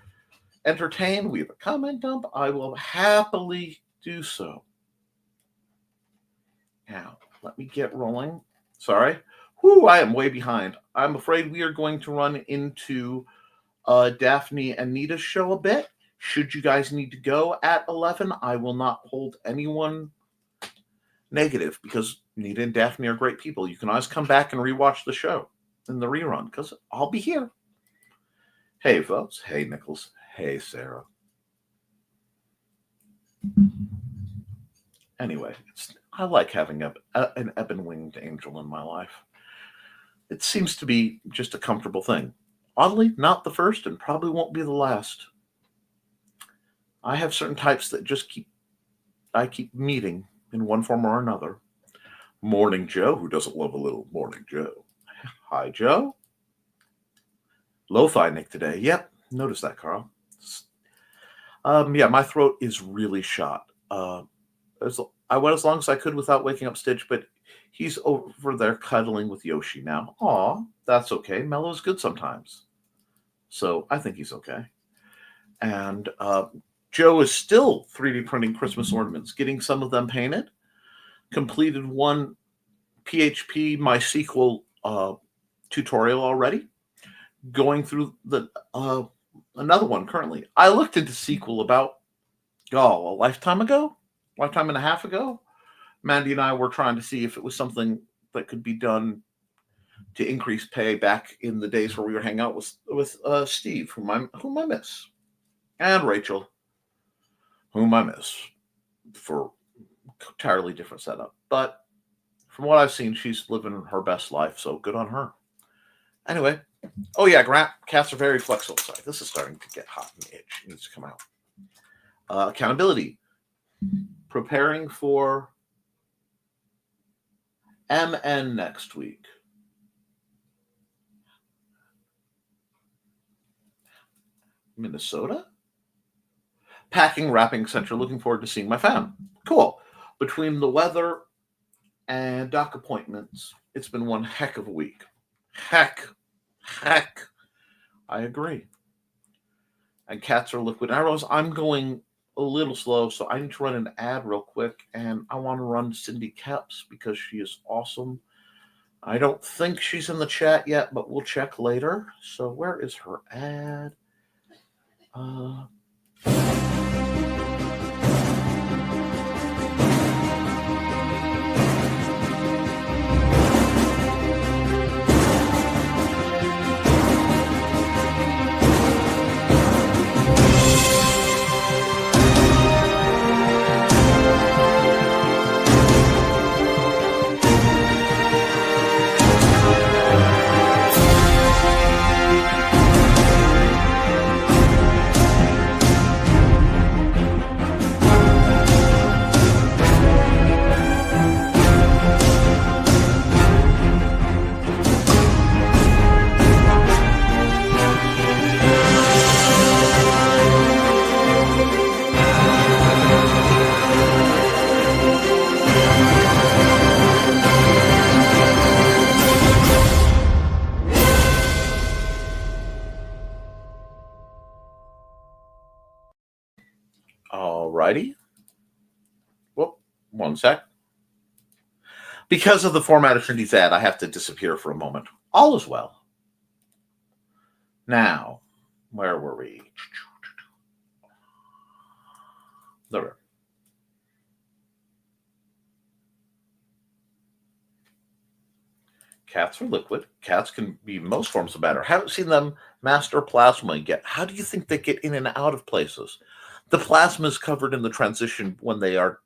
entertain, we have a comment dump, I will happily do so. Now, let me get rolling. Sorry. Whew, I am way behind. I'm afraid we are going to run into Daphne and Nita's show a bit. Should you guys need to go at 11, I will not hold anyone negative because Nita and Daphne are great people. You can always come back and rewatch the show in the rerun because I'll be here. Hey, folks. Hey, Nichols. Hey, Sarah. Anyway, I like having an ebon-winged angel in my life. It seems to be just a comfortable thing. Oddly, not the first and probably won't be the last. I have certain types that I keep meeting in one form or another. Morning Joe, who doesn't love a little Morning Joe. Hi, Joe. Lo-fi Nick today. Yep, notice that, Carl. Yeah, my throat is really shot. I went as long as I could without waking up Stitch, but he's over there cuddling with Yoshi now. Aw, that's okay. Mellow's good sometimes. So I think he's okay. And Joe is still 3D printing Christmas ornaments, getting some of them painted. Completed one PHP MySQL tutorial already. Going through the another one currently. I looked into SQL about a lifetime and a half ago. Mandy and I were trying to see if it was something that could be done to increase pay back in the days where we were hanging out with Steve, whom I miss, and Rachel, whom I miss for entirely different setup. But from what I've seen, she's living her best life, so good on her. Anyway, oh yeah, cats are very flexible. Sorry, this is starting to get hot and itch. It needs to come out. Accountability. Preparing for MN next week. Minnesota? Packing, wrapping, etc. Looking forward to seeing my fam. Cool. Between the weather and doc appointments, it's been one heck of a week. Heck. I agree. And cats are liquid arrows. I'm going a little slow, so I need to run an ad real quick, and I want to run Cindy Koepp because she is awesome. I don't think she's in the chat yet, but we'll check later. So where is her ad? Alrighty. Whoop, one sec. Because of the format of Cindy's ad, I have to disappear for a moment. All is well. Now, where were we? There. Cats are liquid. Cats can be most forms of matter. Haven't seen them master plasma yet. How do you think they get in and out of places? The plasma is covered in the transition when they aren't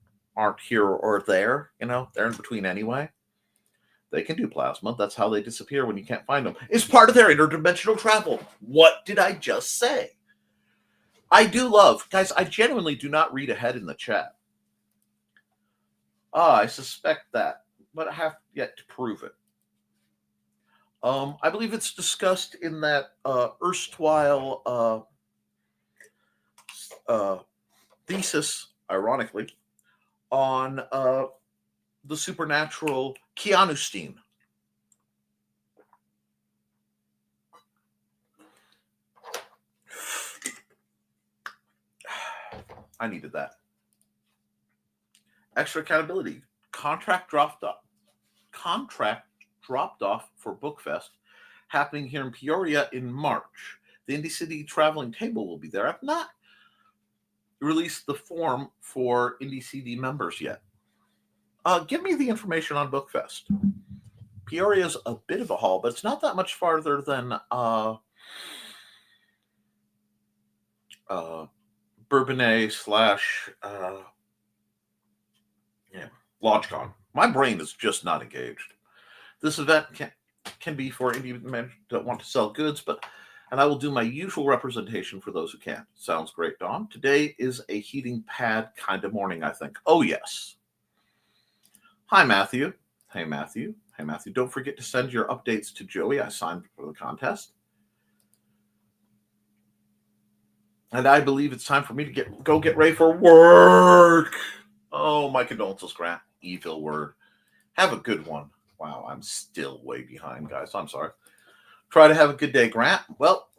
here or there. They're in between anyway. They can do plasma. That's how they disappear when you can't find them. It's part of their interdimensional travel. What did I just say? I do love, guys, I genuinely do not read ahead in the chat. I suspect that, but I have yet to prove it. I believe it's discussed in that erstwhile thesis, ironically, on the supernatural Keanu Steen. I needed that. Extra accountability. Contract dropped off for Bookfest happening here in Peoria in March. The Indie City Traveling Table will be there. I've not released the form for Indie CD members yet. Give me the information on Bookfest. Peoria is a bit of a haul, but it's not that much farther than Bourbonnais / LodgeCon. My brain is just not engaged. This event can be for indie men that want to sell goods, and I will do my usual representation for those who can't. Sounds great, Dawn. Today is a heating pad kind of morning, I think. Oh, yes. Hi, Matthew. Hey, Matthew. Hey, Matthew. Don't forget to send your updates to Joey. I signed for the contest. And I believe it's time for me to go get ready for work. Oh, my condolences, Grant. Evil word. Have a good one. Wow, I'm still way behind, guys. I'm sorry. Try to have a good day, Grant. Well,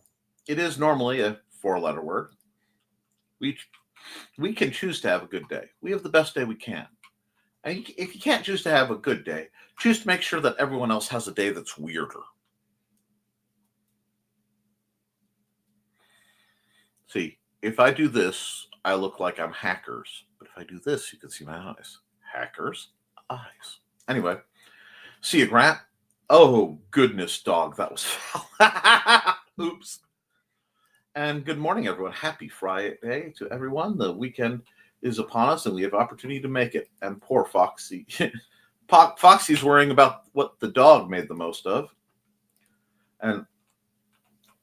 it is normally a 4-letter word. We can choose to have a good day. We have the best day we can. And if you can't choose to have a good day, choose to make sure that everyone else has a day that's weirder. See, if I do this, I look like I'm hackers. But if I do this, you can see my eyes. Hackers' eyes. Anyway, see you, Grant. Oh, goodness, dog. That was foul. Oops. And good morning, everyone. Happy Friday to everyone. The weekend is upon us, and we have opportunity to make it. And poor Foxy. Foxy's worrying about what the dog made the most of. And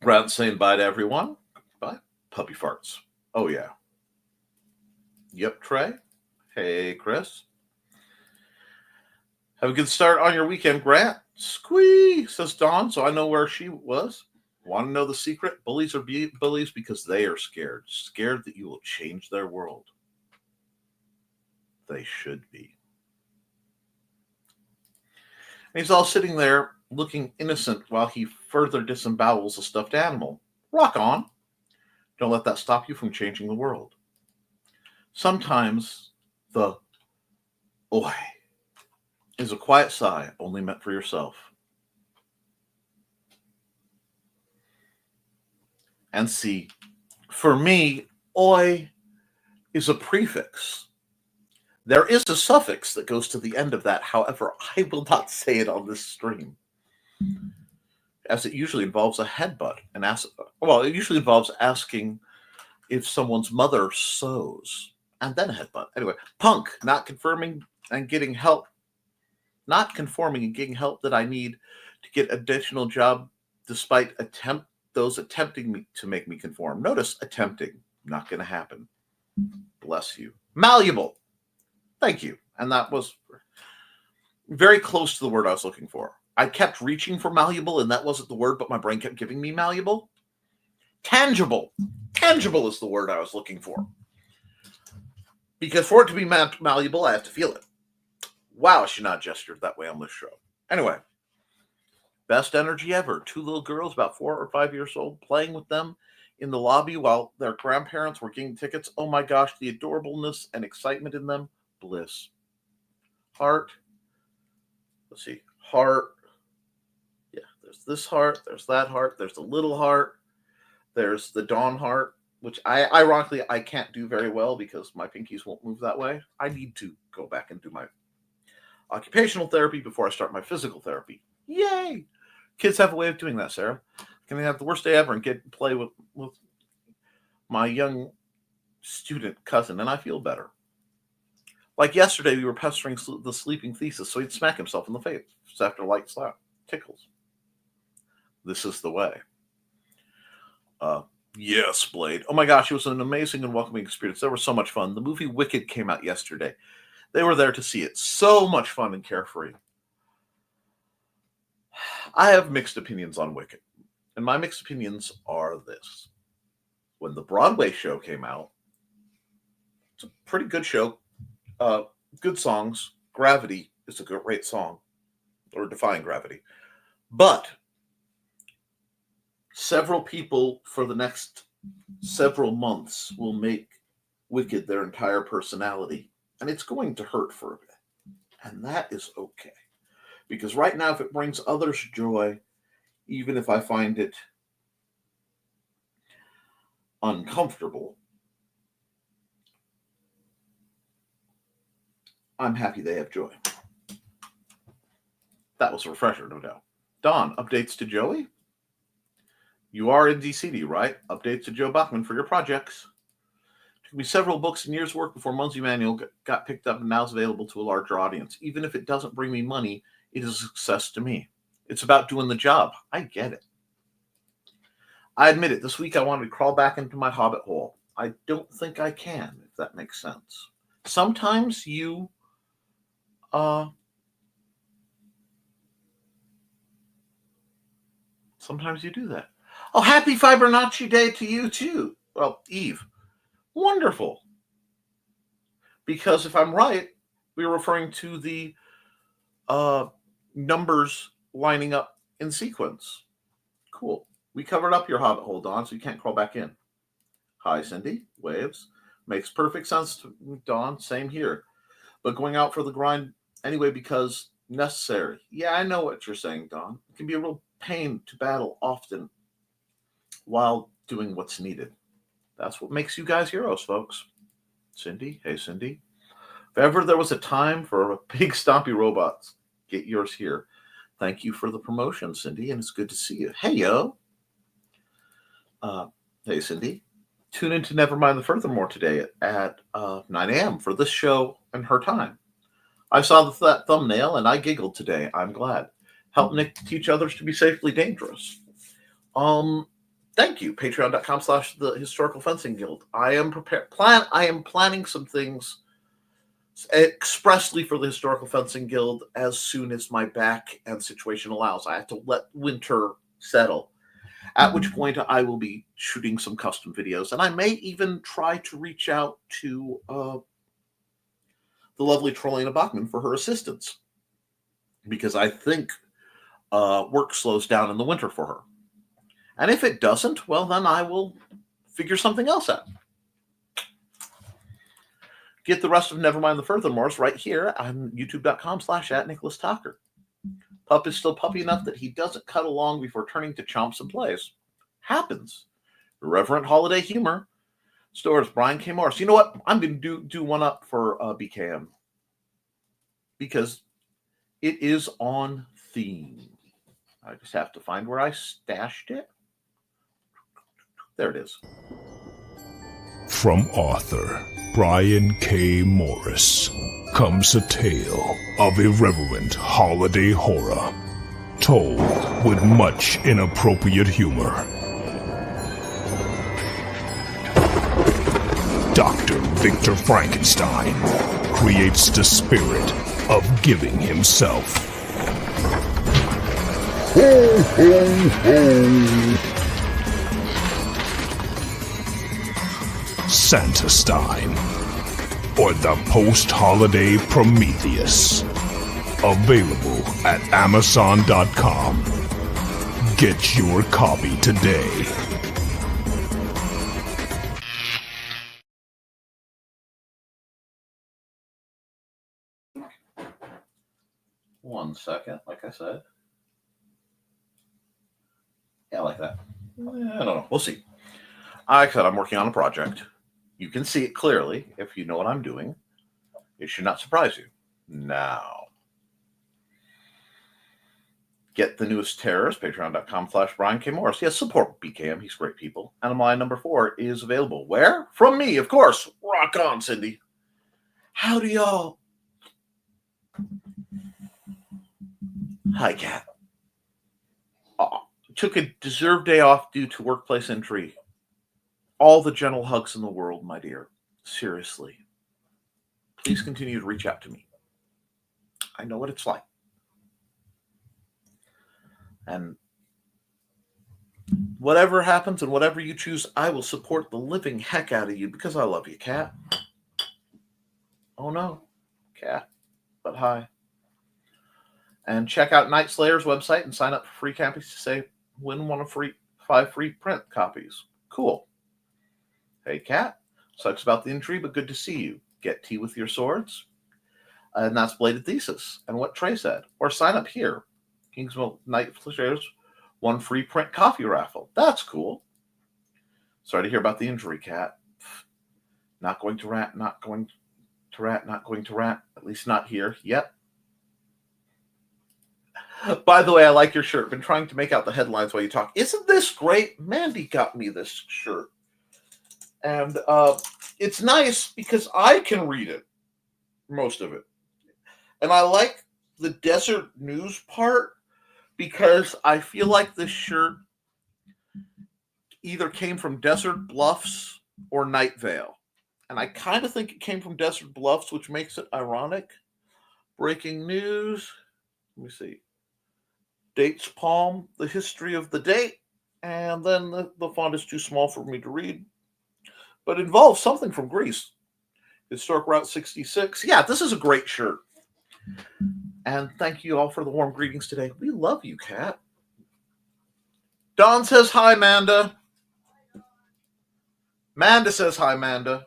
Grant's saying bye to everyone. Bye. Puppy farts. Oh, yeah. Yep, Trey. Hey, Chris. Have a good start on your weekend, Grant. Squee, says Dawn, so I know where she was. Want to know the secret? Bullies are bullies because they are scared. Scared that you will change their world. They should be. And he's all sitting there looking innocent while he further disembowels a stuffed animal. Rock on. Don't let that stop you from changing the world. Sometimes the oi is a quiet sigh only meant for yourself. And see, for me, oi is a prefix. There is a suffix that goes to the end of that. However, I will not say it on this stream, as it usually involves a headbutt. It usually involves asking if someone's mother sews, and then a headbutt. Anyway, punk, not confirming and getting help. Not conforming and getting help that I need to get additional job despite those attempting to make me conform. Notice attempting. Not going to happen. Bless you. Malleable. Thank you. And that was very close to the word I was looking for. I kept reaching for malleable, and that wasn't the word, but my brain kept giving me malleable. Tangible. Tangible is the word I was looking for. Because for it to be malleable, I have to feel it. Wow, I should not gesture that way on this show. Anyway, best energy ever. 2 little girls, about 4 or 5 years old, playing with them in the lobby while their grandparents were getting tickets. Oh my gosh, the adorableness and excitement in them. Bliss. Heart. Let's see. Heart. Yeah, there's this heart. There's that heart. There's the little heart. There's the dawn heart, which ironically I can't do very well because my pinkies won't move that way. I need to go back and do my occupational therapy before I start my physical therapy. Yay! Kids have a way of doing that, Sarah. Can I have the worst day ever and get to play with my young student cousin, and I feel better. Like yesterday, we were pestering the sleeping thesis, so he'd smack himself in the face after light slap tickles. This is the way. Yes, Blade. Oh my gosh, it was an amazing and welcoming experience. They were so much fun. The movie Wicked came out yesterday. They were there to see it. So much fun and carefree. I have mixed opinions on Wicked. And my mixed opinions are this. When the Broadway show came out, it's a pretty good show. Good songs. Gravity is a great song. Or Defying Gravity. But several people for the next several months will make Wicked their entire personality. And it's going to hurt for a bit. And that is okay. Because right now, if it brings others joy, even if I find it uncomfortable, I'm happy they have joy. That was a refresher, no doubt. Don, updates to Joey? You are in DCD, right? Updates to Joe Bachman for your projects. It took me several books and years' work before Munsey Manual got picked up and now is available to a larger audience. Even if it doesn't bring me money, it is a success to me. It's about doing the job. I get it. I admit it. This week I wanted to crawl back into my hobbit hole. I don't think I can, if that makes sense. Sometimes you sometimes you do that. Oh, happy Fibonacci Day to you too. Well, Eve. Wonderful. Because if I'm right, we're referring to the numbers lining up in sequence. Cool. We covered up your hobbit hole, Dawn, so you can't crawl back in. Hi, Cindy. Waves. Makes perfect sense to Dawn. Same here. But going out for the grind anyway because necessary. Yeah, I know what you're saying, Dawn. It can be a real pain to battle often while doing what's needed. That's what makes you guys heroes, folks. Cindy. Hey, Cindy. If ever there was a time for big stompy robots, get yours here. Thank you for the promotion, Cindy, and it's good to see you. Hey, yo. Hey, Cindy. Tune in to Nevermind the Furthermore today at 9 a.m. for this show and her time. I saw that thumbnail and I giggled today. I'm glad. Help Nick teach others to be safely dangerous. Thank you. Patreon.com/The Historical Fencing Guild. I am planning some things expressly for the Historical Fencing Guild as soon as my back and situation allows. I have to let winter settle, at which point I will be shooting some custom videos. And I may even try to reach out to the lovely Trolina Bachman for her assistance, because I think work slows down in the winter for her. And if it doesn't, well, then I will figure something else out. Get the rest of Nevermind the Furthermores right here on youtube.com/@NicholasTockert. Pup is still puppy enough that he doesn't cut along before turning to chomps and plays. Happens. Irreverent holiday humor. Stores Brian K. Morris. You know what? I'm going to do one up for BKM because it is on theme. I just have to find where I stashed it. There it is. From author Brian K. Morris comes a tale of irreverent holiday horror, told with much inappropriate humor. Dr. Victor Frankenstein creates the spirit of giving himself. Ho, ho, ho! Santastein, or the post-holiday Prometheus. Available at Amazon.com. Get your copy today. One second, like I said. Yeah, I like that. I don't know. We'll see. Like I said, I'm working on a project. You can see it clearly if you know what I'm doing. It should not surprise you. Now, get the newest terrors, patreon.com/Brian K. Morris. Yes, support BKM. He's great people. Animal number 4 is available. Where? From me, of course. Rock on, Cindy. Howdy, y'all. Hi, Cat. Took a deserved day off due to workplace injury. All the gentle hugs in the world, my dear. Seriously. Please continue to reach out to me. I know what it's like. And whatever happens and whatever you choose, I will support the living heck out of you because I love you, Cat. Oh, no. Cat. But hi. And check out Night Slayer's website and sign up for free copies to win one of 5 free print copies. Cool. Hey, Cat. Sucks about the injury, but good to see you. Get tea with your swords. And that's Bladed Thesis and what Trey said. Or sign up here. Kingsville Night shares 1 free print coffee raffle. That's cool. Sorry to hear about the injury, Kat. Not going to rant, not going to rant, not going to rant. At least not here. Yep. By the way, I like your shirt. Been trying to make out the headlines while you talk. Isn't this great? Mandy got me this shirt. And it's nice because I can read it. Most of it. And I like the desert news part because I feel like this shirt either came from Desert Bluffs or Night Vale. And I kind of think it came from Desert Bluffs, which makes it ironic. Breaking news. Let me see. Dates palm, the history of the date. And then the font is too small for me to read. But involves something from Greece. Historic Route 66. Yeah, this is a great shirt. And thank you all for the warm greetings today. We love you, Kat. Don says hi, Manda. Manda says hi, Manda.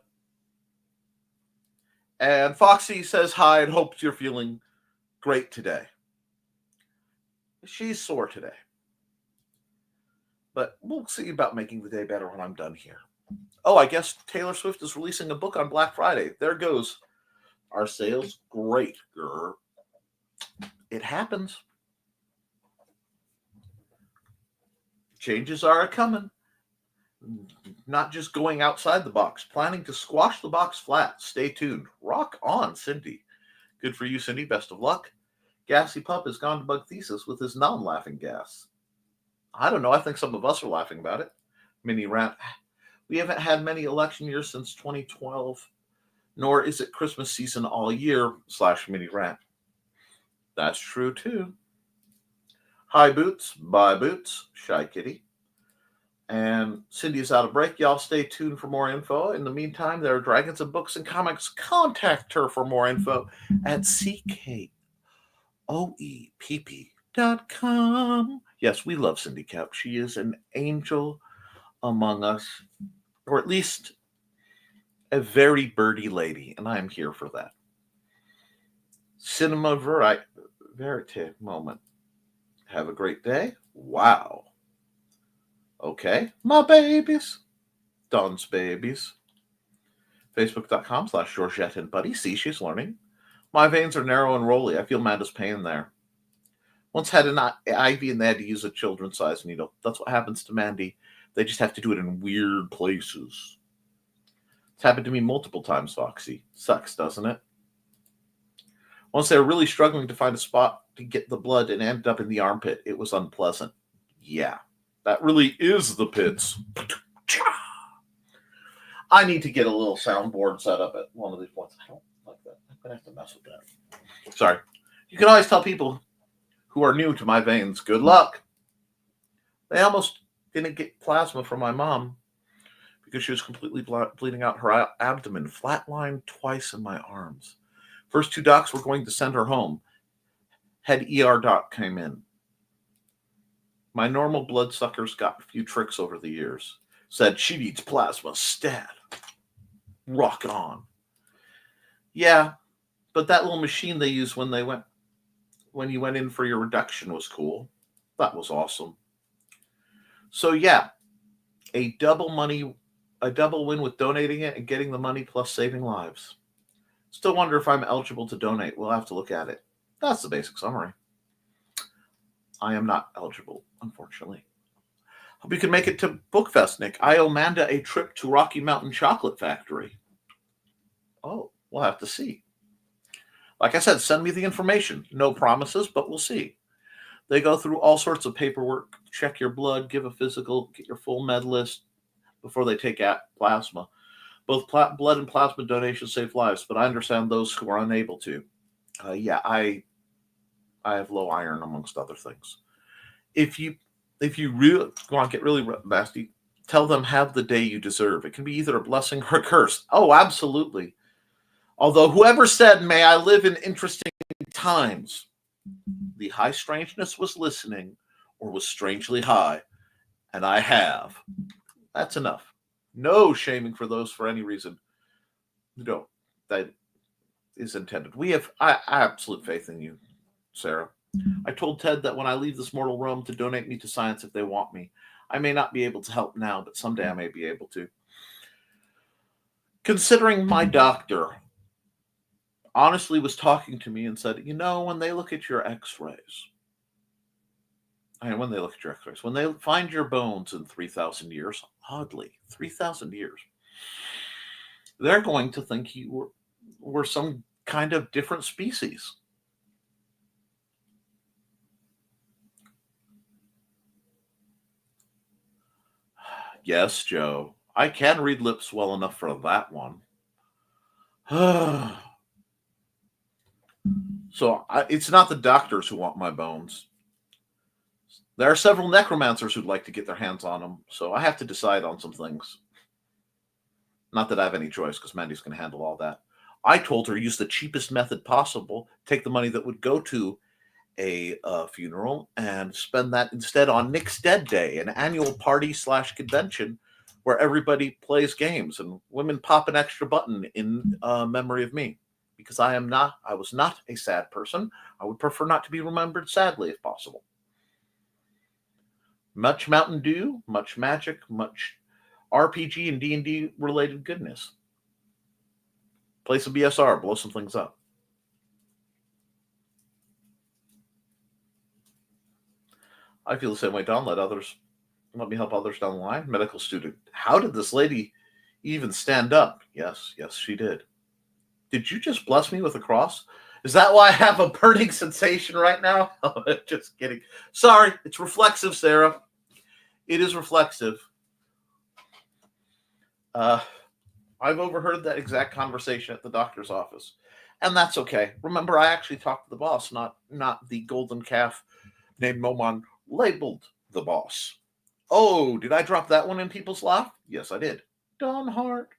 And Foxy says hi and hopes you're feeling great today. She's sore today. But we'll see about making the day better when I'm done here. Oh, I guess Taylor Swift is releasing a book on Black Friday. There goes. Our sales, great, girl. It happens. Changes are a-coming. Not just going outside the box, planning to squash the box flat. Stay tuned. Rock on, Cindy. Good for you, Cindy. Best of luck. Gassy Pup has gone to bug Thesis with his non-laughing gas. I don't know. I think some of us are laughing about it. Mini rant. We haven't had many election years since 2012, nor is it Christmas season all year / mini rant. That's true, too. Hi, Boots. Bye, Boots. Shy Kitty. And Cindy's out of break. Y'all stay tuned for more info. In the meantime, there are Dragons and Books and Comics. Contact her for more info at CKOEPP.com. Yes, we love Cindy Koepp. She is an angel among us, or at least a very birdie lady, and I am here for that. Cinema Verite moment. Have a great day. Wow. Okay. My babies. Don's babies. Facebook.com/ Georgette and Buddy. See, she's learning. My veins are narrow and rolly. I feel Amanda's pain there. Once had an IV and they had to use a children's size needle. That's what happens to Mandy. They just have to do it in weird places. It's happened to me multiple times, Foxy. Sucks, doesn't it? Once they were really struggling to find a spot to get the blood and ended up in the armpit. It was unpleasant. Yeah, that really is the pits. I need to get a little soundboard set up at one of these points. I don't like that. I'm going to have to mess with that. Sorry. You can always tell people who are new to my veins, good luck. They almost didn't get plasma from my mom because she was completely bleeding out her abdomen, flatlined twice in my arms. First 2 docs were going to send her home. Head ER doc came in. My normal bloodsuckers got a few tricks over the years. Said she needs plasma stat. Rock on. Yeah, but that little machine they used when you went in for your reduction was cool. That was awesome. So yeah, a double win with donating it and getting the money plus saving lives. Still wonder if I'm eligible to donate. We'll have to look at it. That's the basic summary. I am not eligible, unfortunately. Hope you can make it to Bookfest, Nick. I owe Amanda a trip to Rocky Mountain Chocolate Factory. Oh, we'll have to see. Like I said, send me the information. No promises, but we'll see. They go through all sorts of paperwork, check your blood, give a physical, get your full med list before they take out plasma. Both blood and plasma donations save lives, but I understand those who are unable to. I have low iron, amongst other things. If you really want to get really nasty, tell them have the day you deserve. It can be either a blessing or a curse. Oh, absolutely. Although whoever said, may I live in interesting times, the high strangeness was listening or was strangely high, and I have. That's enough. No shaming for those for any reason. No, is intended. We have I absolute faith in you, Sarah. I told Ted that when I leave this mortal realm to donate me to science if they want me. I may not be able to help now, but someday I may be able to. Considering my doctor honestly was talking to me and said, when they look at your x-rays, when they find your bones in 3,000 years, oddly, 3,000 years, they're going to think you were some kind of different species. Yes, Joe, I can read lips well enough for that one. So it's not the doctors who want my bones. There are several necromancers who'd like to get their hands on them, so I have to decide on some things. Not that I have any choice, because Mandy's going to handle all that. I told her use the cheapest method possible, take the money that would go to a funeral, and spend that instead on Nick's Dead Day, an annual party/convention where everybody plays games and women pop an extra button in memory of me. Because I was not a sad person. I would prefer not to be remembered sadly if possible. Much Mountain Dew, much magic, much RPG and D&D related goodness. Play some BSR, blow some things up. I feel the same way, Don. Let me help others down the line. Medical student. How did this lady even stand up? Yes, she did. Did you just bless me with a cross? Is that why I have a burning sensation right now? Oh, just kidding. Sorry, it's reflexive, Sarah. It is reflexive. I've overheard that exact conversation at the doctor's office. And that's okay. Remember, I actually talked to the boss, not the golden calf named Momon labeled the boss. Oh, did I drop that one in people's lap? Yes, I did. Don Hart.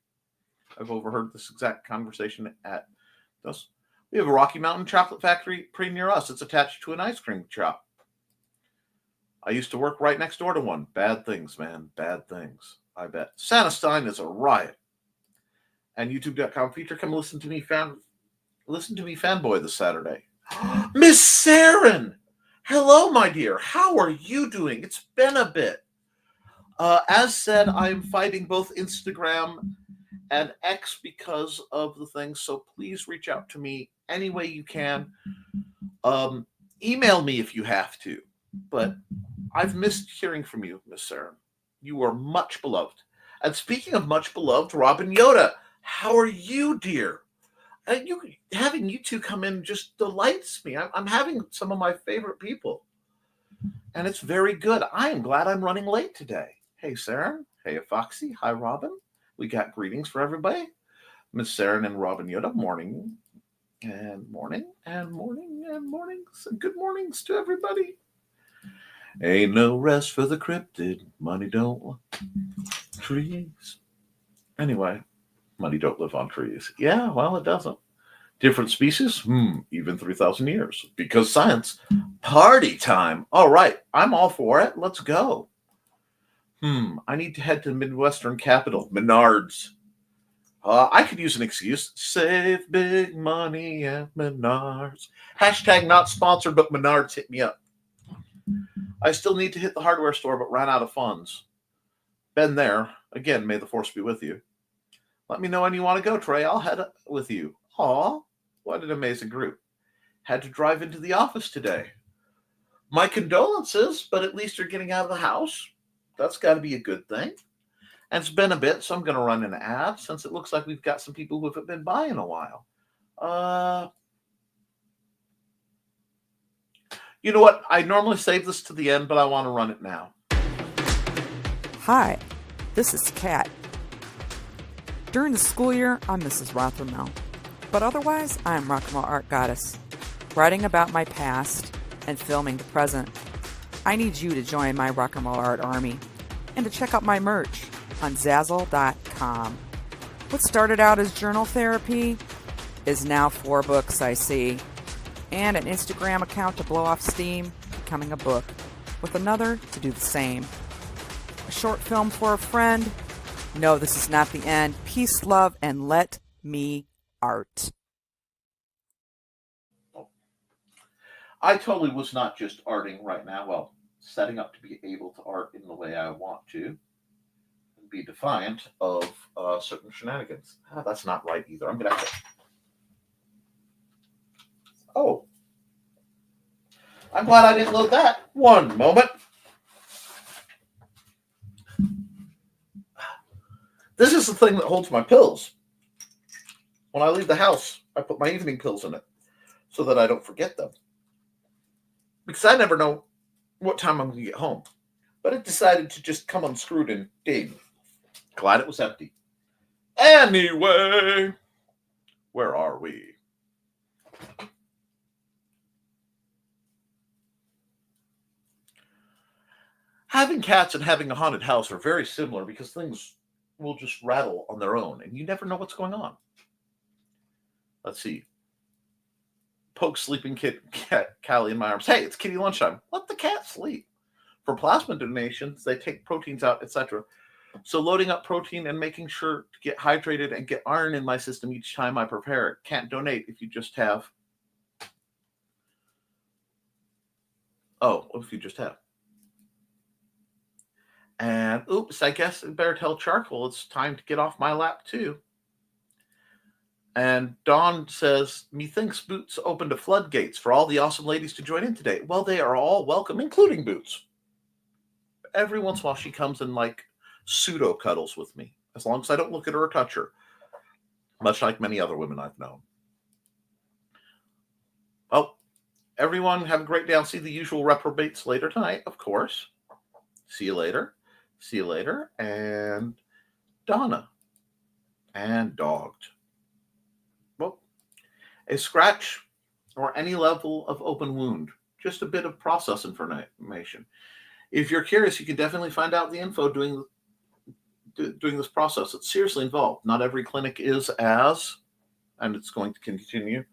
I've overheard this exact conversation at this. We have a Rocky Mountain chocolate factory pretty near us. It's attached to an ice cream shop. I used to work right next door to one. Bad things, man. Bad things. I bet. Santa Stein is a riot. And YouTube.com feature. Come listen to me fanboy this Saturday. Miss Saren! Hello, my dear. How are you doing? It's been a bit. As said, I'm fighting both Instagram and X because of the things, so please reach out to me any way you can. Email me if you have to, but I've missed hearing from you, Miss Sarah. You are much beloved. And speaking of much beloved, Robin Yoda, how are you, dear? Having you two come in just delights me. I'm having some of my favorite people, and it's very good. I am glad I'm running late today. Hey, Sarah. Hey, Foxy. Hi, Robin. We got greetings for everybody. Miss Saren and Robin Yoda, morning and morning and morning and mornings. And good mornings to everybody. Ain't no rest for the cryptid. Money don't want trees. Anyway, money don't live on trees. Yeah, well, it doesn't. Different species? Even 3,000 years. Because science. Party time. All right, I'm all for it. Let's go. I need to head to the Midwestern capital, Menards. I could use an excuse. Save big money at Menards. Hashtag not sponsored, but Menards hit me up. I still need to hit the hardware store, but ran out of funds. Been there. Again, may the force be with you. Let me know when you want to go, Trey. I'll head up with you. Aw, what an amazing group. Had to drive into the office today. My condolences, but at least you're getting out of the house. That's got to be a good thing. And it's been a bit, so I'm going to run an ad since it looks like we've got some people who haven't been by in a while. You know what? I normally save this to the end, but I want to run it now. Hi, this is Kat. During the school year, I'm Mrs. Rothermel. But otherwise, I'm Rock and Roll Art Goddess, writing about my past and filming the present. I need you to join my Rock and Roll Art army and to check out my merch on Zazzle.com. What started out as journal therapy is now 4 books, I see, and an Instagram account to blow off steam, becoming a book, with another to do the same. A short film for a friend. No, this is not the end. Peace, love, and let me art. I totally was not just arting right now. Well, setting up to be able to art in the way I want to and be defiant of certain shenanigans. That's not right either. I'm going to have to... Oh. I'm glad I didn't load that. One moment. This is the thing that holds my pills. When I leave the house, I put my evening pills in it so that I don't forget them. Because I never know what time I'm going to get home. But it decided to just come unscrewed and ding. Glad it was empty. Anyway, where are we? Having cats and having a haunted house are very similar because things will just rattle on their own and you never know what's going on. Let's see. Poke sleeping cat Callie in my arms. Hey, it's kitty lunchtime. Let the cat sleep. For plasma donations, they take proteins out, etc. So loading up protein and making sure to get hydrated and get iron in my system each time I prepare it. Can't donate if you just have. Oh, what if you just have? And oops, I guess I better tell Charcoal it's time to get off my lap too. And Dawn says, methinks Boots opened a floodgates for all the awesome ladies to join in today. Well, they are all welcome, including Boots. Every once in a while she comes and like pseudo cuddles with me, as long as I don't look at her or touch her, much like many other women I've known. Well, everyone have a great day. I'll see the usual reprobates later tonight, of course. See you later. See you later. And Donna. And Dogged. Well, a scratch or any level of open wound. Just a bit of process information. If you're curious, you can definitely find out the info doing this process. It's seriously involved. Not every clinic is as, and it's going to continue.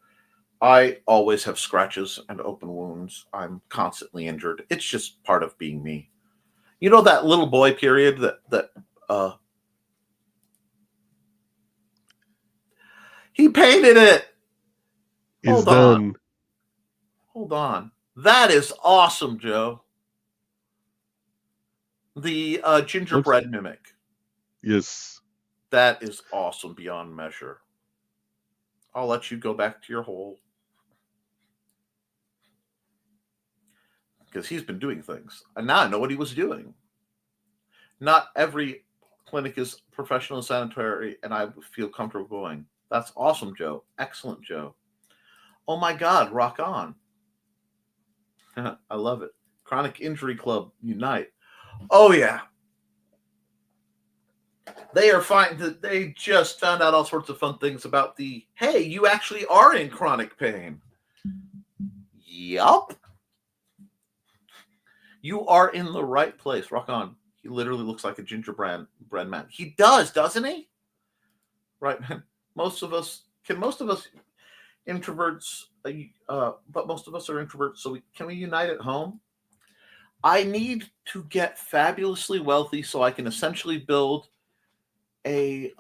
I always have scratches and open wounds. I'm constantly injured. It's just part of being me. You know that little boy period that he painted it. It's done. Hold on. That is awesome, Joe. The gingerbread mimic. Yes. That is awesome beyond measure. I'll let you go back to your hole. Because he's been doing things. And now I know what he was doing. Not every clinic is professional and sanitary, and I feel comfortable going. That's awesome, Joe. Excellent, Joe. Oh my God, rock on. I love it. Chronic Injury Club, unite. Oh yeah. They are fine. They just found out all sorts of fun things about hey, you actually are in chronic pain. Yup. You are in the right place. Rock on. He literally looks like a gingerbread man. He does, doesn't he? Right. Most of us introverts, but most of us are introverts. So can we unite at home? I need to get fabulously wealthy so I can essentially build a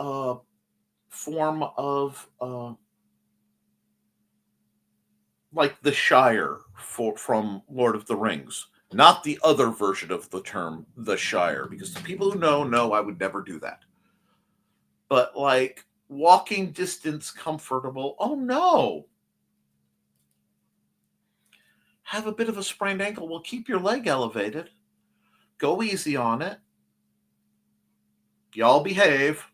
form of like the Shire from Lord of the Rings. Not the other version of the term, the Shire, because the people who know I would never do that. But like walking distance comfortable. Oh no. Have a bit of a sprained ankle. Well, keep your leg elevated. Go easy on it. Y'all behave.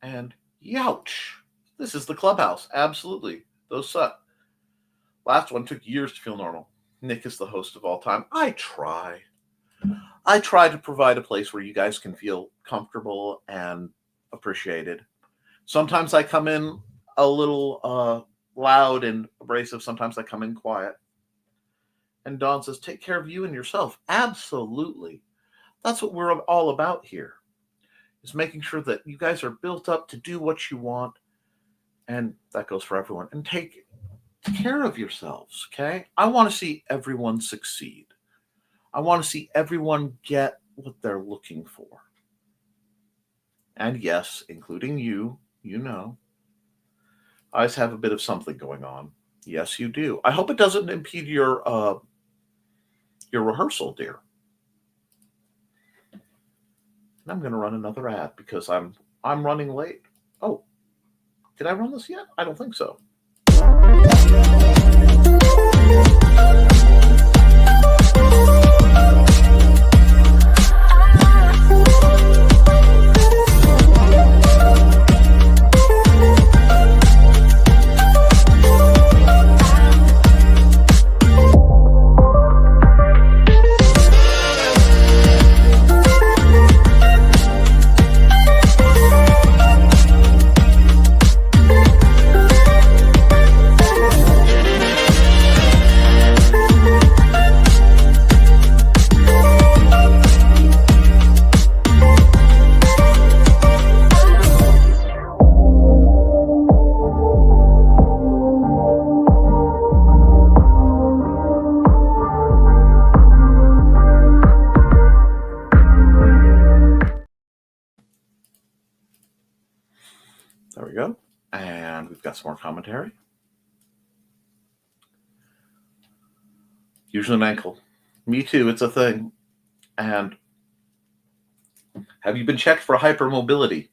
And youch. This is the clubhouse. Absolutely. Those suck. Last one took years to feel normal. Nick is the host of all time. I try to provide a place where you guys can feel comfortable and appreciated. Sometimes I come in a little loud and abrasive. Sometimes I come in quiet. And Dawn says, take care of you and yourself. Absolutely. That's what we're all about here, is making sure that you guys are built up to do what you want. And that goes for everyone. And take care of yourselves, okay? I want to see everyone succeed. I want to see everyone get what they're looking for. And yes, including you, you know. I always have a bit of something going on. Yes, you do. I hope it doesn't impede your rehearsal, dear. And I'm going to run another ad because I'm running late. Oh, did I run this yet? I don't think so. There we go. And we've got some more commentary. Usually an ankle. Me too, it's a thing. And have you been checked for hypermobility?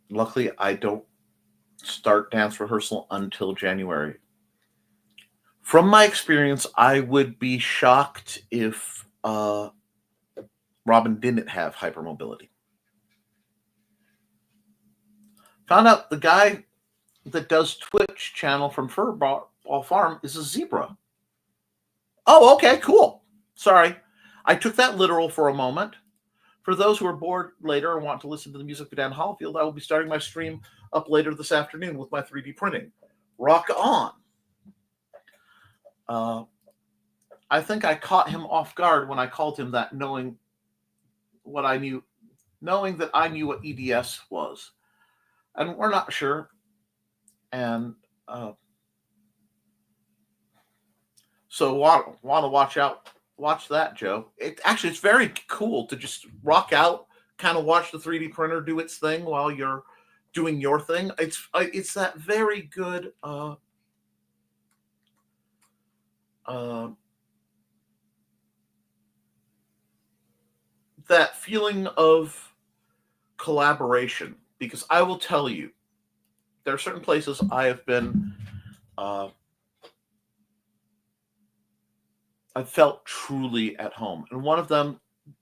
Luckily, I don't start dance rehearsal until January. From my experience, I would be shocked if Robin didn't have hypermobility. Found out the guy that does Twitch channel from Furball Farm is a zebra. Oh, okay, cool. Sorry. I took that literal for a moment. For those who are bored later and want to listen to the music of Dan Hallfield, I will be starting my stream up later this afternoon with my 3D printing. Rock on. I think I caught him off guard when I called him that, knowing that I knew what EDS was. And we're not sure. And so want to watch that, Joe. It's very cool to just rock out, kind of watch the 3D printer do its thing while you're doing your thing. It's that very good that feeling of collaboration. Because I will tell you, there are certain places I have been, I've felt truly at home. And one of them,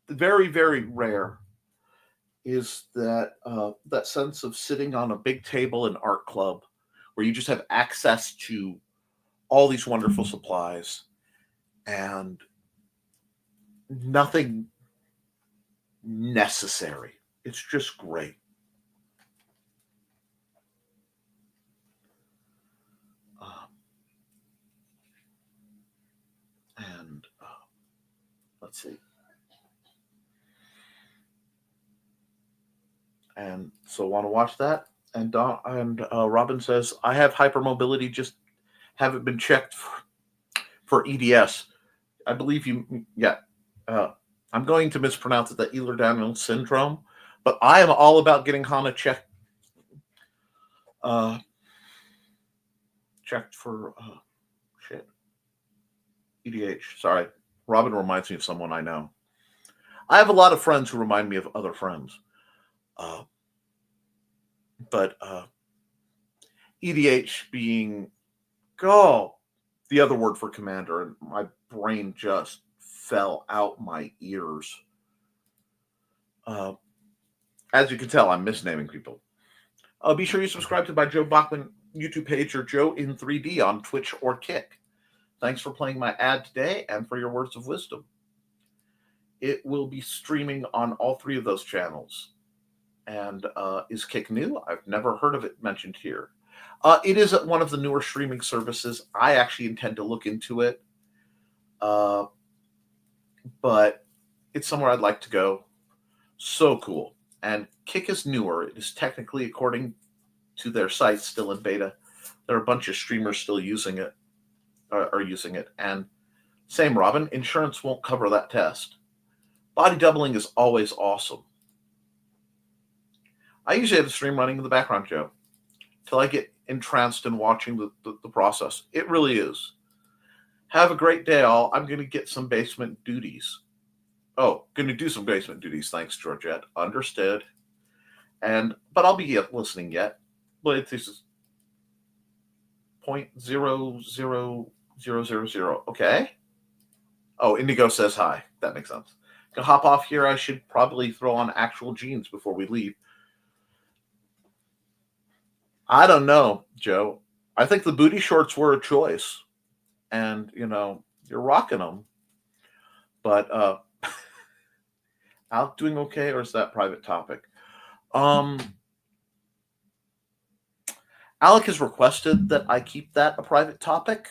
very, very rare, is that that sense of sitting on a big table in art club where you just have access to all these wonderful supplies and nothing necessary. It's just great. And let's see. And so want to watch that. And Robin says, I have hypermobility, just haven't been checked for EDS. I believe you, yeah. I'm going to mispronounce it, the Ehlers-Danlos syndrome, but I am all about getting Hannah checked for EDH. Sorry. Robin reminds me of someone I know. I have a lot of friends who remind me of other friends. But EDH being, the other word for commander, and my brain just fell out my ears. As you can tell, I'm misnaming people. Be sure you subscribe to my Joe Bachman YouTube page or Joe in 3D on Twitch or Kick. Thanks for playing my ad today and for your words of wisdom. It will be streaming on all three of those channels. And is Kick new? I've never heard of it mentioned here. It is at one of the newer streaming services. I actually intend to look into it. But it's somewhere I'd like to go. So cool. And Kick is newer. It is technically, according to their site, still in beta. There are a bunch of streamers still using it. Are using it. And same, Robin, insurance won't cover that test. Body doubling is always awesome. I usually have the stream running in the background, Joe. till I get entranced in watching the process. It really is. Have a great day, all. I'm going to get some basement duties. Oh, going to do some basement duties. Thanks, Georgette. Understood. But I'll be listening yet. But this is 0.00000. Okay. Oh, Indigo says hi. That makes sense. Gonna hop off here. I should probably throw on actual jeans before we leave. I don't know, Joe. I think the booty shorts were a choice. And, you're rocking them. But Alec doing okay, or is that private topic? Alec has requested that I keep that a private topic.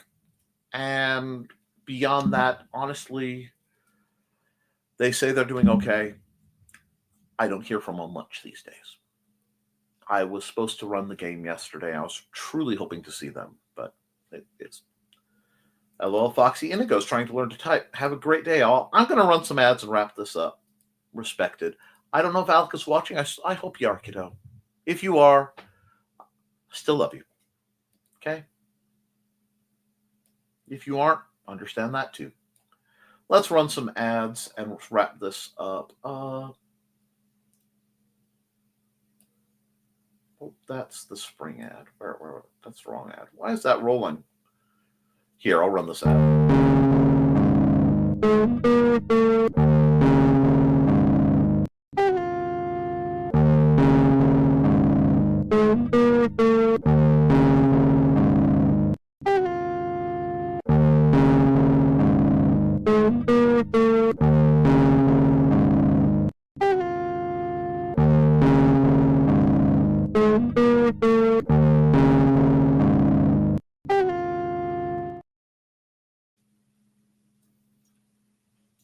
And beyond that, honestly, they say they're doing okay. I don't hear from them much these days. I was supposed to run the game yesterday. I was truly hoping to see them, but it's LOL Foxy Indigo's trying to learn to type. Have a great day, all. I'm going to run some ads and wrap this up. Respected. I don't know if Alec is watching. I hope you are, kiddo. If you are, still love you. Okay? If you aren't, understand that too. Let's run some ads and wrap this up. Oh, that's the spring ad. Where? That's the wrong ad. Why is that rolling? Here, I'll run this ad.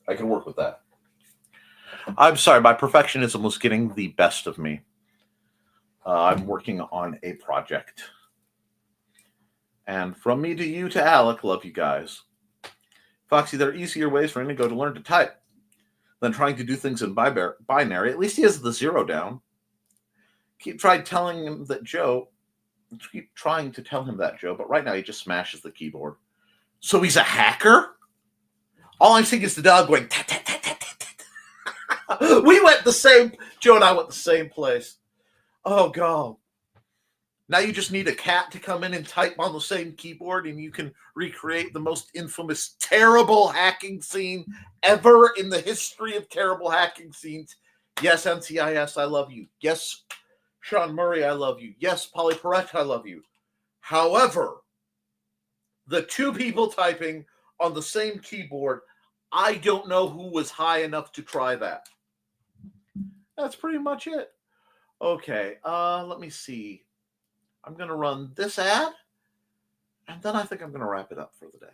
I can work with that. I'm sorry, my perfectionism was getting the best of me. I'm working on a project. And from me to you to Alec, love you guys. Foxy, there are easier ways for Indigo to learn to type than trying to do things in binary. At least he has the 0 down. Keep trying to tell him that, Joe, but right now he just smashes the keyboard. So he's a hacker? All I'm seeing is the dog going, tat, tat, tat, tat, tat, tat. Joe and I went the same place. Oh, God. Now you just need a cat to come in and type on the same keyboard, and you can recreate the most infamous, terrible hacking scene ever in the history of terrible hacking scenes. Yes, NCIS, I love you. Yes, Sean Murray, I love you. Yes, Polly Perrette, I love you. However, the two people typing on the same keyboard, I don't know who was high enough to try that. That's pretty much it. Okay, let me see. I'm going to run this ad, and then I think I'm going to wrap it up for the day.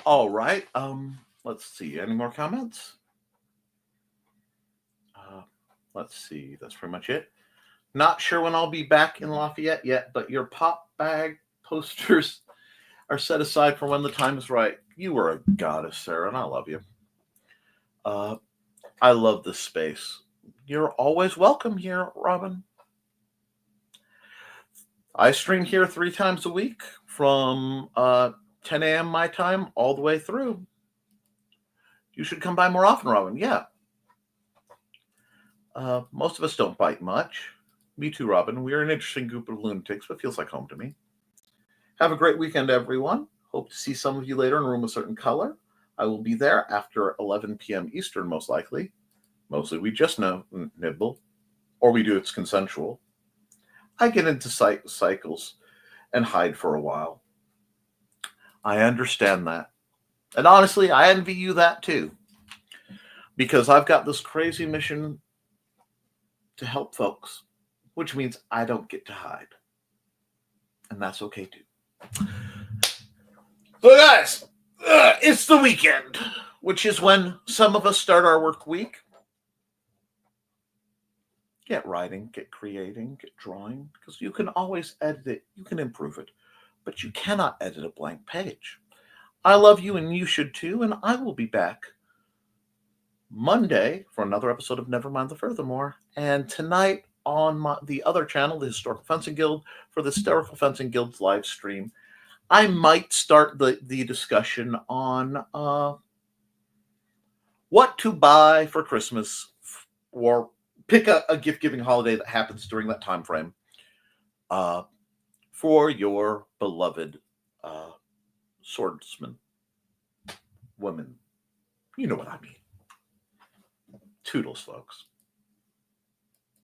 All right. Let's see. Any more comments? Let's see. That's pretty much it. Not sure when I'll be back in Lafayette yet, but your pop bag posters are set aside for when the time is right. You are a goddess, Sarah, and I love you. I love this space. You're always welcome here, Robin. I stream here 3 times a week from 10 a.m. my time all the way through. You should come by more often, Robin. Yeah. Most of us don't bite much. Me too, Robin. We're an interesting group of lunatics, but feels like home to me. Have a great weekend, everyone. Hope to see some of you later in Room a Certain Color. I will be there after 11 p.m. Eastern, most likely. Mostly we just nibble, or we do it's consensual. I get into cycles and hide for a while. I understand that. And honestly, I envy you that too. Because I've got this crazy mission to help folks, which means I don't get to hide. And that's okay too. So guys, it's the weekend, which is when some of us start our work week. Get writing, get creating, get drawing, because you can always edit it, you can improve it, but you cannot edit a blank page. I love you and you should too, and I will be back Monday for another episode of Nevermind the Furthermore, and tonight on the other channel, the Historical Fencing Guild, for the Historical Fencing Guild's live stream. I might start the discussion on what to buy for Christmas, or pick a gift-giving holiday that happens during that time frame for your beloved swordsman, women. You know what I mean. Toodles, folks.